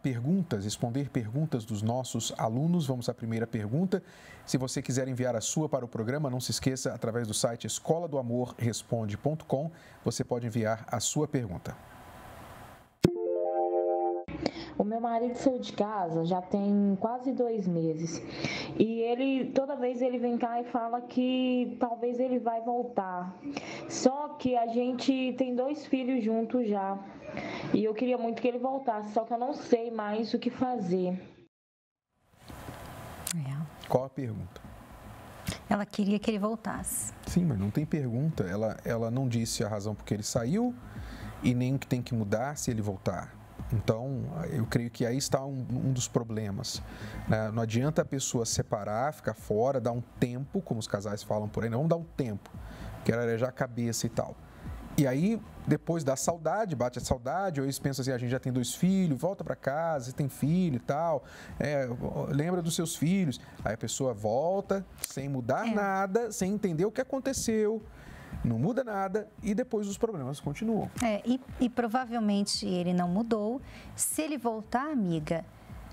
perguntas, responder perguntas dos nossos alunos. Vamos à primeira pergunta. Se você quiser enviar a sua para o programa, não se esqueça, através do site escoladoamorresponde.com, você pode enviar a sua pergunta. O meu marido saiu de casa já tem quase 2 meses e toda vez ele vem cá e fala que talvez ele vai voltar. Só que a gente tem 2 filhos juntos já e eu queria muito que ele voltasse, só que eu não sei mais o que fazer. Qual a pergunta? Ela queria que ele voltasse. Sim, mas não tem pergunta. Ela não disse a razão por que ele saiu e nem o que tem que mudar se ele voltar. Então, eu creio que aí está um dos problemas. Né? Não adianta a pessoa separar, ficar fora, dar um tempo, como os casais falam por aí, não, vamos dar um tempo, quero arejar a cabeça e tal. E aí, depois dá saudade, bate a saudade, ou eles pensam assim, a gente já tem 2 filhos, volta para casa, você tem filho e tal, lembra dos seus filhos. Aí a pessoa volta, sem mudar nada, sem entender o que aconteceu, não muda nada e depois os problemas continuam. E provavelmente ele não mudou. Se ele voltar, amiga,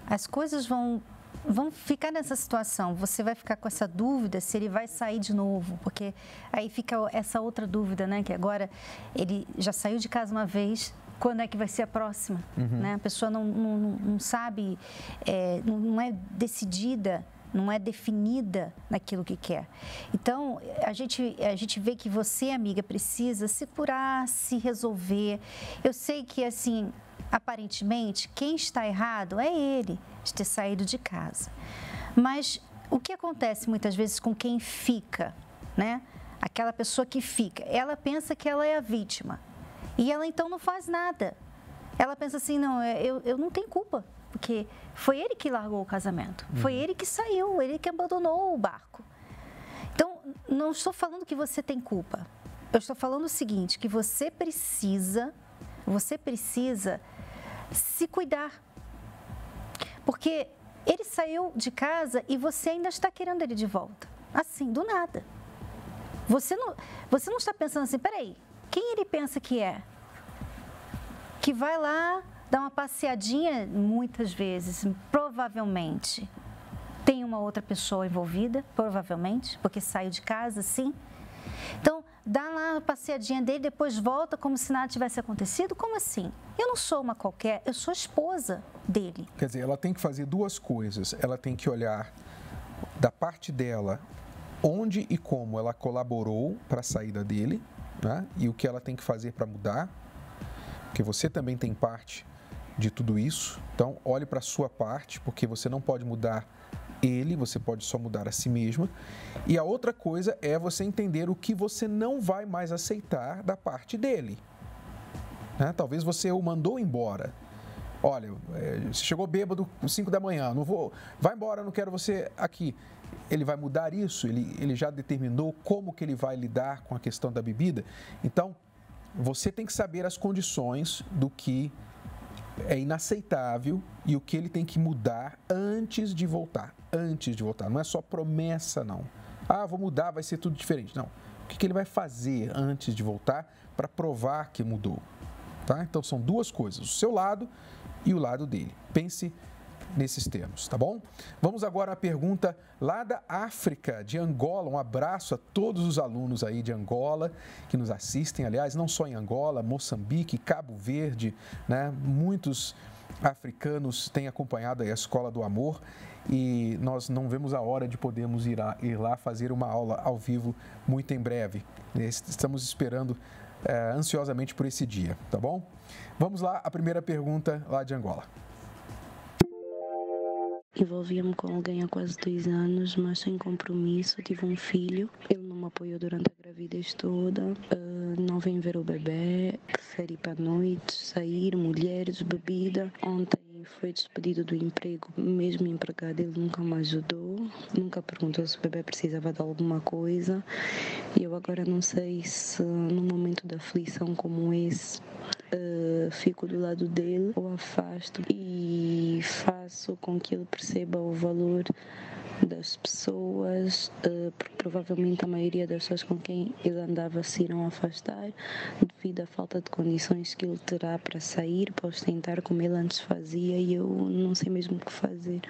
as coisas vão ficar nessa situação. Você vai ficar com essa dúvida se ele vai sair de novo, porque aí fica essa outra dúvida, né? Que agora ele já saiu de casa uma vez, quando é que vai ser a próxima? Né? A pessoa não sabe, não é decidida, não é definida naquilo que quer. Então, a gente vê que você, amiga, precisa se curar, se resolver. Eu sei que, assim, aparentemente, quem está errado é ele de ter saído de casa. Mas o que acontece muitas vezes com quem fica, né? Aquela pessoa que fica, ela pensa que ela é a vítima. E ela, então, não faz nada. Ela pensa assim, não, eu não tenho culpa. Porque foi ele que largou o casamento, foi ele que saiu, ele que abandonou o barco. Então, não estou falando que você tem culpa. Eu estou falando o seguinte, que você precisa se cuidar. Porque ele saiu de casa e você ainda está querendo ele de volta. Assim, do nada. Você não está pensando assim, peraí, quem ele pensa que é? Que vai lá dar uma passeadinha, muitas vezes, provavelmente, tem uma outra pessoa envolvida, provavelmente, porque saiu de casa, sim. Então, dá lá a passeadinha dele, depois volta como se nada tivesse acontecido? Como assim? Eu não sou uma qualquer, eu sou esposa dele. Quer dizer, ela tem que fazer 2 coisas. Ela tem que olhar da parte dela onde e como ela colaborou para a saída dele, né? E o que ela tem que fazer para mudar, porque você também tem parte de tudo isso. Então, olhe para a sua parte, porque você não pode mudar ele, você pode só mudar a si mesma. E a outra coisa é você entender o que você não vai mais aceitar da parte dele. Né? Talvez você o mandou embora. Olha, você chegou bêbado às 5 da manhã, não vou, vai embora, não quero você aqui. Ele vai mudar isso? Ele já determinou como que ele vai lidar com a questão da bebida? Então, você tem que saber as condições do que é inaceitável e o que ele tem que mudar antes de voltar. Antes de voltar. Não é só promessa, não. Ah, vou mudar, vai ser tudo diferente. Não. O que ele vai fazer antes de voltar para provar que mudou? Tá? Então, são 2 coisas. O seu lado e o lado dele. Pense nesses termos, tá bom? Vamos agora à pergunta lá da África, de Angola. Um abraço a todos os alunos aí de Angola que nos assistem, aliás, não só em Angola, Moçambique, Cabo Verde, né? Muitos africanos têm acompanhado aí a Escola do Amor e nós não vemos a hora de podermos ir lá fazer uma aula ao vivo muito em breve. Estamos esperando ansiosamente por esse dia, tá bom? Vamos lá, a primeira pergunta lá de Angola. Envolvia-me com alguém há quase 2 anos, mas sem compromisso. Tive um filho. Ele não me apoiou durante a gravidez toda. Não vem ver o bebê. Prefere ir para a noite, sair, mulheres, bebida. Ontem foi despedido do emprego, mesmo empregado, ele nunca me ajudou, nunca perguntou se o bebê precisava de alguma coisa. E eu agora não sei se num momento de aflição como esse, fico do lado dele ou afasto e faço com que ele perceba o valor das pessoas, porque provavelmente a maioria das pessoas com quem ele andava se irão afastar devido à falta de condições que ele terá para sair, para ostentar como ele antes fazia, e eu não sei mesmo o que fazer.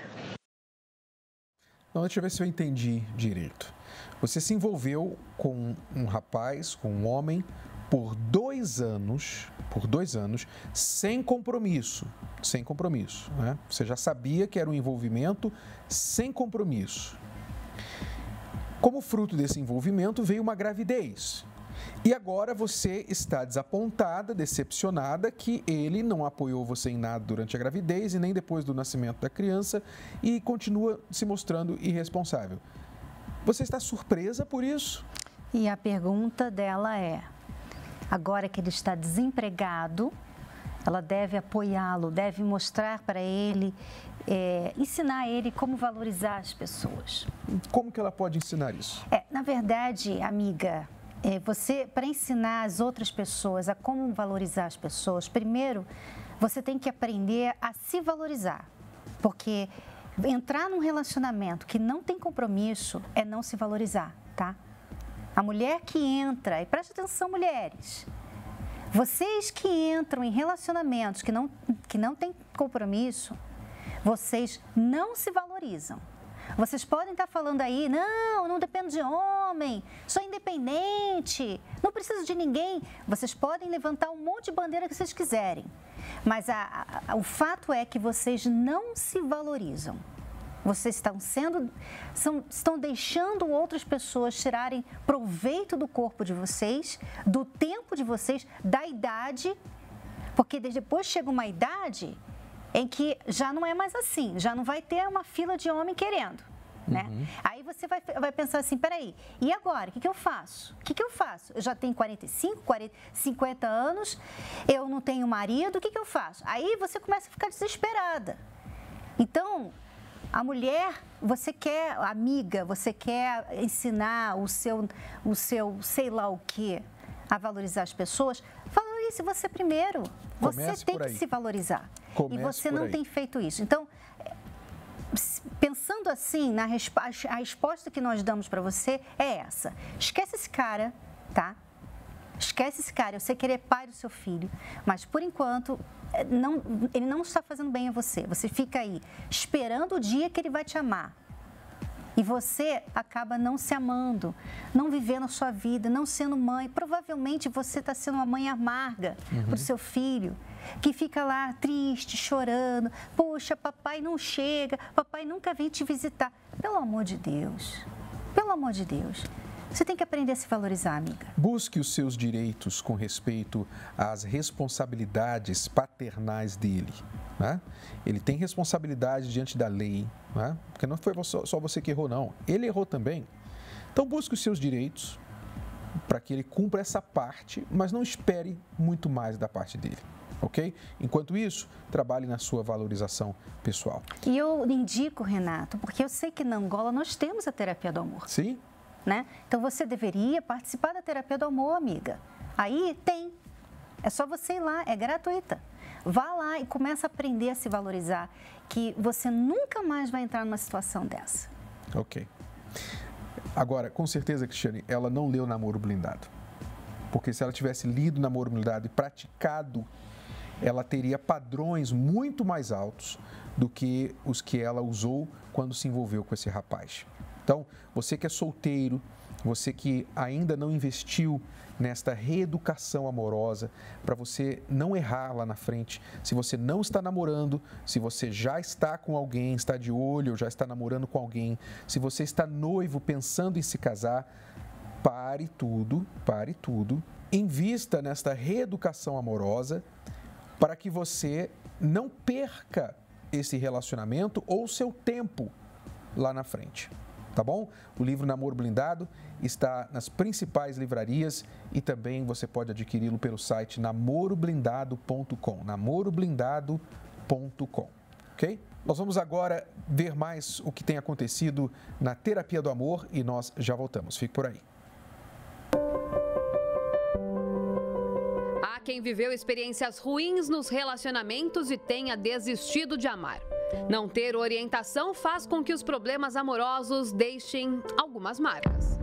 Não, deixa eu ver se eu entendi direito. Você se envolveu com um rapaz, com um homem, por 2 anos, sem compromisso, né? Você já sabia que era um envolvimento sem compromisso. Como fruto desse envolvimento veio uma gravidez. E agora você está desapontada, decepcionada que ele não apoiou você em nada durante a gravidez e nem depois do nascimento da criança e continua se mostrando irresponsável. Você está surpresa por isso? E a pergunta dela é: agora que ele está desempregado, ela deve apoiá-lo, deve mostrar para ele, ensinar ele como valorizar as pessoas. Como que ela pode ensinar isso? Na verdade, amiga, você, para ensinar as outras pessoas a como valorizar as pessoas, primeiro você tem que aprender a se valorizar. Porque entrar num relacionamento que não tem compromisso é não se valorizar, tá? A mulher que entra, e preste atenção, mulheres, vocês que entram em relacionamentos que não têm compromisso, vocês não se valorizam. Vocês podem estar falando aí, não dependo de homem, sou independente, não preciso de ninguém. Vocês podem levantar um monte de bandeira que vocês quiserem, mas o fato é que vocês não se valorizam. Vocês estão deixando outras pessoas tirarem proveito do corpo de vocês, do tempo de vocês, da idade, porque depois chega uma idade em que já não é mais assim, já não vai ter uma fila de homem querendo, né? Aí você vai pensar assim, peraí, e agora? O que eu faço? Eu já tenho 45, 50 anos, eu não tenho marido, o que eu faço? Aí você começa a ficar desesperada. Então, a mulher, você quer, amiga, você quer ensinar o seu sei lá o quê, a valorizar as pessoas, valorize você primeiro. Você tem que se valorizar. E você não tem feito isso. Então, pensando assim, a resposta que nós damos para você é essa. Esquece esse cara, tá? Esquece esse cara. Eu sei que ele é pai do seu filho, mas por enquanto ele não está fazendo bem a você. Você fica aí esperando o dia que ele vai te amar. E você acaba não se amando, não vivendo a sua vida, não sendo mãe. Provavelmente você está sendo uma mãe amarga para o seu filho, que fica lá triste, chorando. Poxa, papai não chega, papai nunca vem te visitar. Pelo amor de Deus, pelo amor de Deus. Você tem que aprender a se valorizar, amiga. Busque os seus direitos com respeito às responsabilidades paternais dele, né? Ele tem responsabilidade diante da lei, né? Porque não foi só você que errou, não. Ele errou também. Então, busque os seus direitos para que ele cumpra essa parte, mas não espere muito mais da parte dele, ok? Enquanto isso, trabalhe na sua valorização pessoal. E eu indico, Renato, porque eu sei que na Angola nós temos a terapia do amor. Sim. Né? Então, você deveria participar da terapia do amor, amiga. Aí tem. É só você ir lá, é gratuita. Vá lá e começa a aprender a se valorizar, que você nunca mais vai entrar numa situação dessa. Ok. Agora, com certeza, Cristiane, ela não leu Namoro Blindado. Porque se ela tivesse lido Namoro Blindado e praticado, ela teria padrões muito mais altos do que os que ela usou quando se envolveu com esse rapaz. Então, você que é solteiro, você que ainda não investiu nesta reeducação amorosa, para você não errar lá na frente, se você não está namorando, se você já está com alguém, está de olho, ou já está namorando com alguém, se você está noivo pensando em se casar, pare tudo, invista nesta reeducação amorosa para que você não perca esse relacionamento ou seu tempo lá na frente. Tá bom? O livro Namoro Blindado está nas principais livrarias e também você pode adquiri-lo pelo site namoroblindado.com, namoroblindado.com. ok? Nós vamos agora ver mais o que tem acontecido na Terapia do Amor e nós já voltamos. Fique por aí. Há quem viveu experiências ruins nos relacionamentos e tenha desistido de amar. Não ter orientação faz com que os problemas amorosos deixem algumas marcas.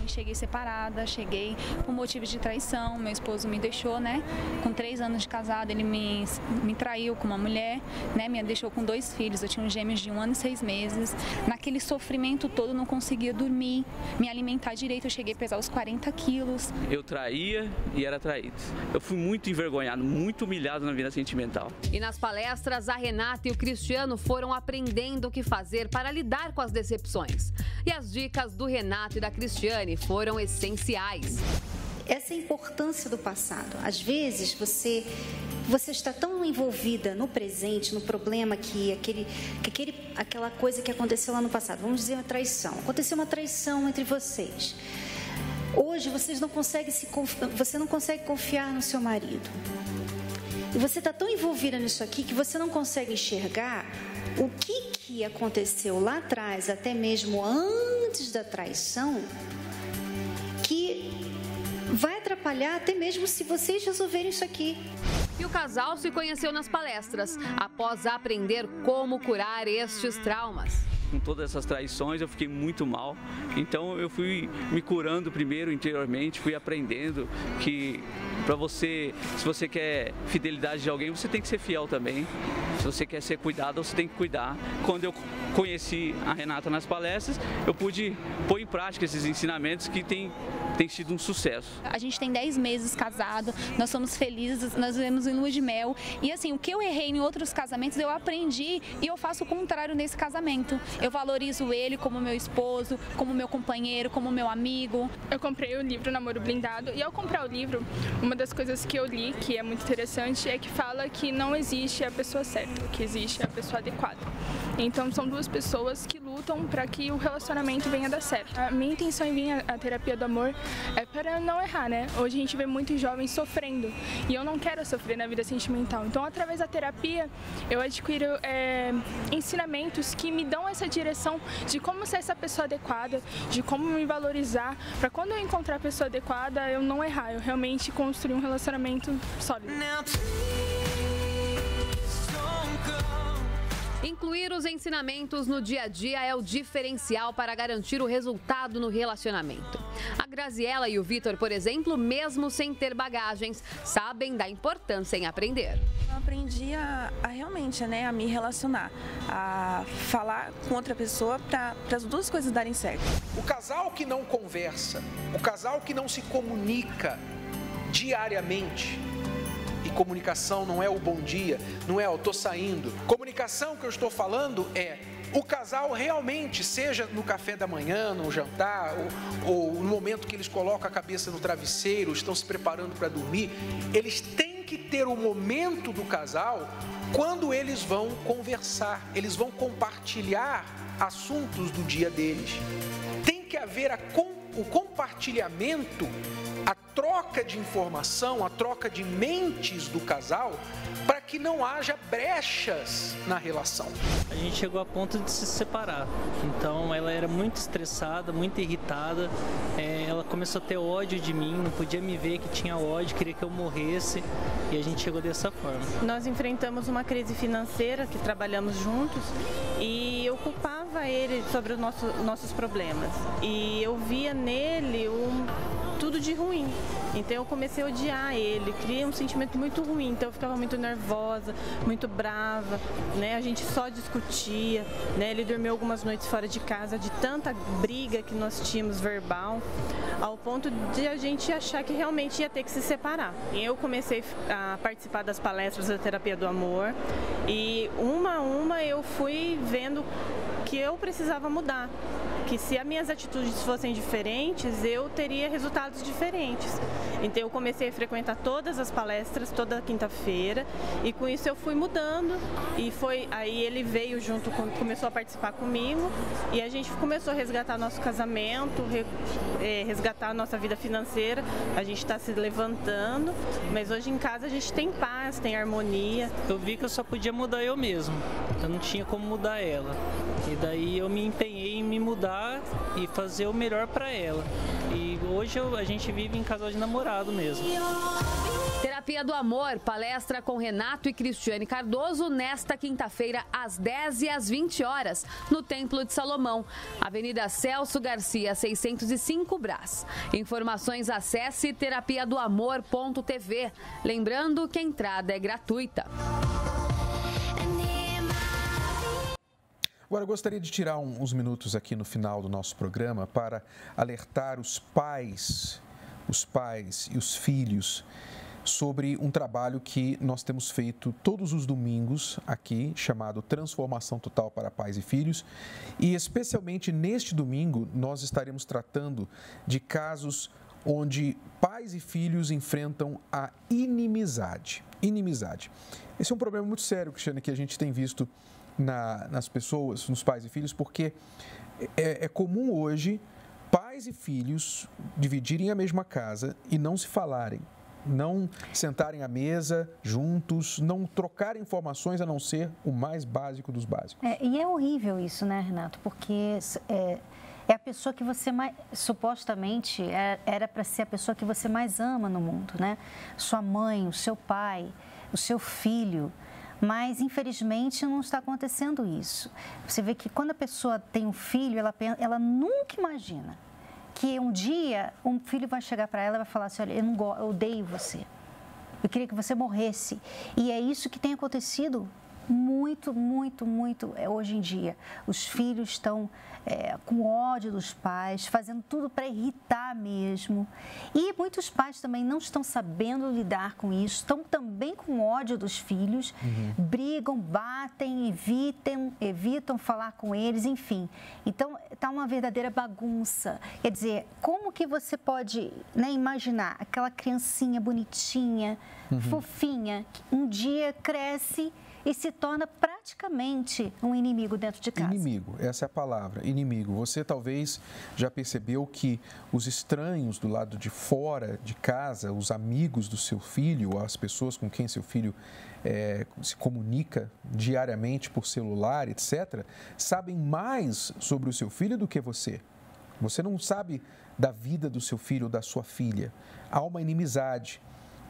Cheguei separada, cheguei por motivo de traição, meu esposo me deixou, né? Com 3 anos de casado, ele me traiu com uma mulher, né? Me deixou com 2 filhos, eu tinha um gêmeos de 1 ano e 6 meses. Naquele sofrimento todo, não conseguia dormir, me alimentar direito, eu cheguei a pesar os 40 quilos. Eu traía e era traído. Eu fui muito envergonhado, muito humilhado na vida sentimental. E nas palestras, a Renata e o Cristiano foram aprendendo o que fazer para lidar com as decepções. E as dicas do Renato e da Cristiane foram essenciais. Essa importância do passado. Às vezes você está tão envolvida no presente, no problema aquela coisa que aconteceu lá no passado. Vamos dizer uma traição. Aconteceu uma traição entre vocês. Hoje você não consegue confiar no seu marido. E você está tão envolvida nisso aqui que você não consegue enxergar o que aconteceu lá atrás, até mesmo antes da traição, que vai atrapalhar até mesmo se vocês resolverem isso aqui. E o casal se conheceu nas palestras, após aprender como curar estes traumas. Com todas essas traições eu fiquei muito mal, então eu fui me curando primeiro interiormente, fui aprendendo que se você quer fidelidade de alguém, você tem que ser fiel também. Se você quer ser cuidado, você tem que cuidar. Quando eu conheci a Renata nas palestras, eu pude pôr em prática esses ensinamentos que tem sido um sucesso. A gente tem 10 meses casado, nós somos felizes, nós vivemos em lua de mel. E assim, o que eu errei em outros casamentos, eu aprendi e eu faço o contrário nesse casamento. Eu valorizo ele como meu esposo, como meu companheiro, como meu amigo. Eu comprei o livro Namoro Blindado e ao comprar o livro, uma das coisas que eu li, que é muito interessante, é que fala que não existe a pessoa certa, que existe a pessoa adequada. Então são 2 pessoas que lutam para que o relacionamento venha a dar certo. A minha intenção em vir à terapia do amor é para não errar, né? Hoje a gente vê muitos jovens sofrendo e eu não quero sofrer na vida sentimental. Então, através da terapia, eu adquiro ensinamentos que me dão essa direção de como ser essa pessoa adequada, de como me valorizar, para quando eu encontrar a pessoa adequada, eu não errar, eu realmente construir um relacionamento sólido. Incluir os ensinamentos no dia a dia é o diferencial para garantir o resultado no relacionamento. A Graziela e o Vitor, por exemplo, mesmo sem ter bagagens, sabem da importância em aprender. Eu aprendi a realmente, a me relacionar, a falar com outra pessoa para as 2 coisas darem certo. O casal que não conversa, o casal que não se comunica diariamente. E comunicação não é o bom dia, não é eu tô saindo. Comunicação que eu estou falando é o casal realmente, seja no café da manhã, no jantar, ou no momento que eles colocam a cabeça no travesseiro, estão se preparando para dormir, eles têm que ter o momento do casal quando eles vão conversar, eles vão compartilhar assuntos do dia deles. Tem que haver o compartilhamento, a troca de informação, a troca de mentes do casal, para que não haja brechas na relação. A gente chegou a ponto de se separar, então ela era muito estressada, muito irritada, ela começou a ter ódio de mim, não podia me ver que tinha ódio, queria que eu morresse, e a gente chegou dessa forma. Nós enfrentamos uma crise financeira, que trabalhamos juntos, e eu culpava ele sobre os nossos problemas, e eu via nele tudo de ruim. Então eu comecei a odiar ele, criei um sentimento muito ruim, então eu ficava muito nervosa, muito brava, A gente só discutia, Ele dormiu algumas noites fora de casa de tanta briga que nós tínhamos verbal, ao ponto de a gente achar que realmente ia ter que se separar. E eu comecei a participar das palestras da terapia do amor e uma a uma eu fui vendo que eu precisava mudar, que se as minhas atitudes fossem diferentes, eu teria resultados diferentes. Então eu comecei a frequentar todas as palestras, toda quinta-feira, e com isso eu fui mudando, e aí ele veio junto, começou a participar comigo, e a gente começou a resgatar nosso casamento, resgatar resgatar a nossa vida financeira, a gente está se levantando, mas hoje em casa a gente tem paz, tem harmonia. Eu vi que eu só podia mudar eu mesmo, eu não tinha como mudar ela. E daí eu me empenhei em me mudar e fazer o melhor para ela. E hoje a gente vive em casal de namorado mesmo. Terapia do Amor, palestra com Renato e Cristiane Cardoso nesta quinta-feira às 10 e às 20 horas no Templo de Salomão, Avenida Celso Garcia, 605 Brás. Informações, acesse terapiadoamor.tv. Lembrando que a entrada é gratuita. Agora, eu gostaria de tirar uns minutos aqui no final do nosso programa para alertar os pais e os filhos sobre um trabalho que nós temos feito todos os domingos aqui, chamado Transformação Total para Pais e Filhos. E, especialmente neste domingo, nós estaremos tratando de casos onde pais e filhos enfrentam a inimizade. Esse é um problema muito sério, Cristiane, que a gente tem visto nas pessoas, nos pais e filhos, porque é comum hoje pais e filhos dividirem a mesma casa e não se falarem, não sentarem à mesa juntos, não trocarem informações a não ser o mais básico dos básicos. E é horrível isso, né, Renato? Porque é a pessoa que você mais, supostamente, era para ser a pessoa que você mais ama no mundo, né? Sua mãe, o seu pai, o seu filho. Mas, infelizmente, não está acontecendo isso. Você vê que quando a pessoa tem um filho, ela nunca imagina que um dia um filho vai chegar para ela e vai falar assim, olha, eu odeio você, eu queria que você morresse. E é isso que tem acontecido muito hoje em dia. Os filhos estão com ódio dos pais, fazendo tudo para irritar mesmo. E muitos pais também não estão sabendo lidar com isso, estão também com ódio dos filhos, brigam, batem, evitam falar com eles, enfim. Então, está uma verdadeira bagunça. Quer dizer, como que você pode, né, imaginar aquela criancinha bonitinha, fofinha, que um dia cresce e se torna praticamente um inimigo dentro de casa. Inimigo, essa é a palavra, inimigo. Você talvez já percebeu que os estranhos do lado de fora de casa, os amigos do seu filho, as pessoas com quem seu filho se comunica diariamente por celular, etc., sabem mais sobre o seu filho do que você. Você não sabe da vida do seu filho ou da sua filha. Há uma inimizade.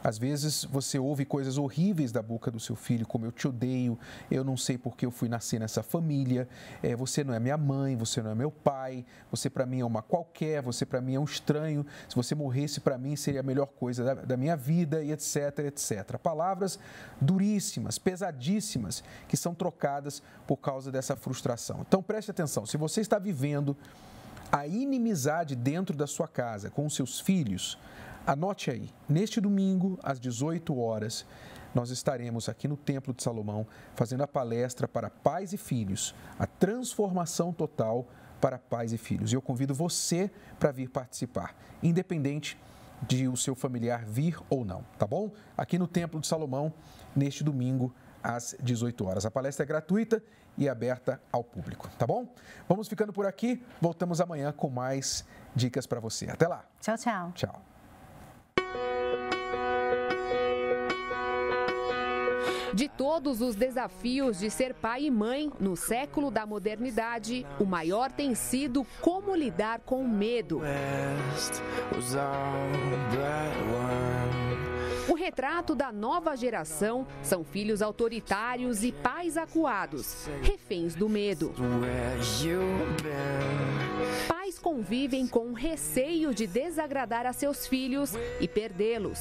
Às vezes você ouve coisas horríveis da boca do seu filho, como eu te odeio, eu não sei porque eu fui nascer nessa família, você não é minha mãe, você não é meu pai, você para mim é uma qualquer, você para mim é um estranho, se você morresse para mim seria a melhor coisa da minha vida, e etc, etc. Palavras duríssimas, pesadíssimas, que são trocadas por causa dessa frustração. Então preste atenção, se você está vivendo a inimizade dentro da sua casa com os seus filhos, anote aí, neste domingo, às 18 horas, nós estaremos aqui no Templo de Salomão fazendo a palestra para pais e filhos, a transformação total para pais e filhos. E eu convido você para vir participar, independente de o seu familiar vir ou não, tá bom? Aqui no Templo de Salomão, neste domingo, às 18 horas. A palestra é gratuita e aberta ao público, tá bom? Vamos ficando por aqui, voltamos amanhã com mais dicas para você. Até lá. Tchau, tchau. Tchau. De todos os desafios de ser pai e mãe no século da modernidade, o maior tem sido como lidar com o medo. O retrato da nova geração são filhos autoritários e pais acuados, reféns do medo. Pais convivem com o receio de desagradar a seus filhos e perdê-los.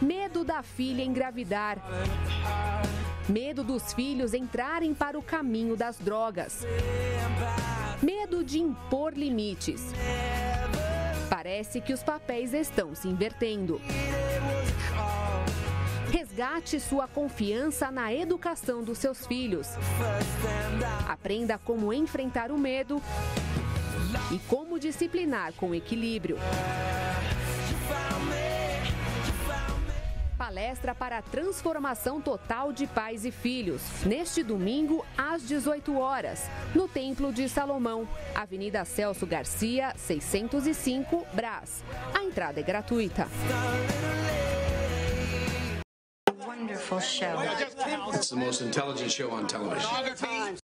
Medo da filha engravidar. Medo dos filhos entrarem para o caminho das drogas. Medo de impor limites. Parece que os papéis estão se invertendo. Resgate sua confiança na educação dos seus filhos. Aprenda como enfrentar o medo e como disciplinar com equilíbrio. Palestra para a transformação total de pais e filhos, neste domingo, às 18 horas, no Templo de Salomão, Avenida Celso Garcia, 605, Brás. A entrada é gratuita. Wonderful show. It's the most intelligent show on television.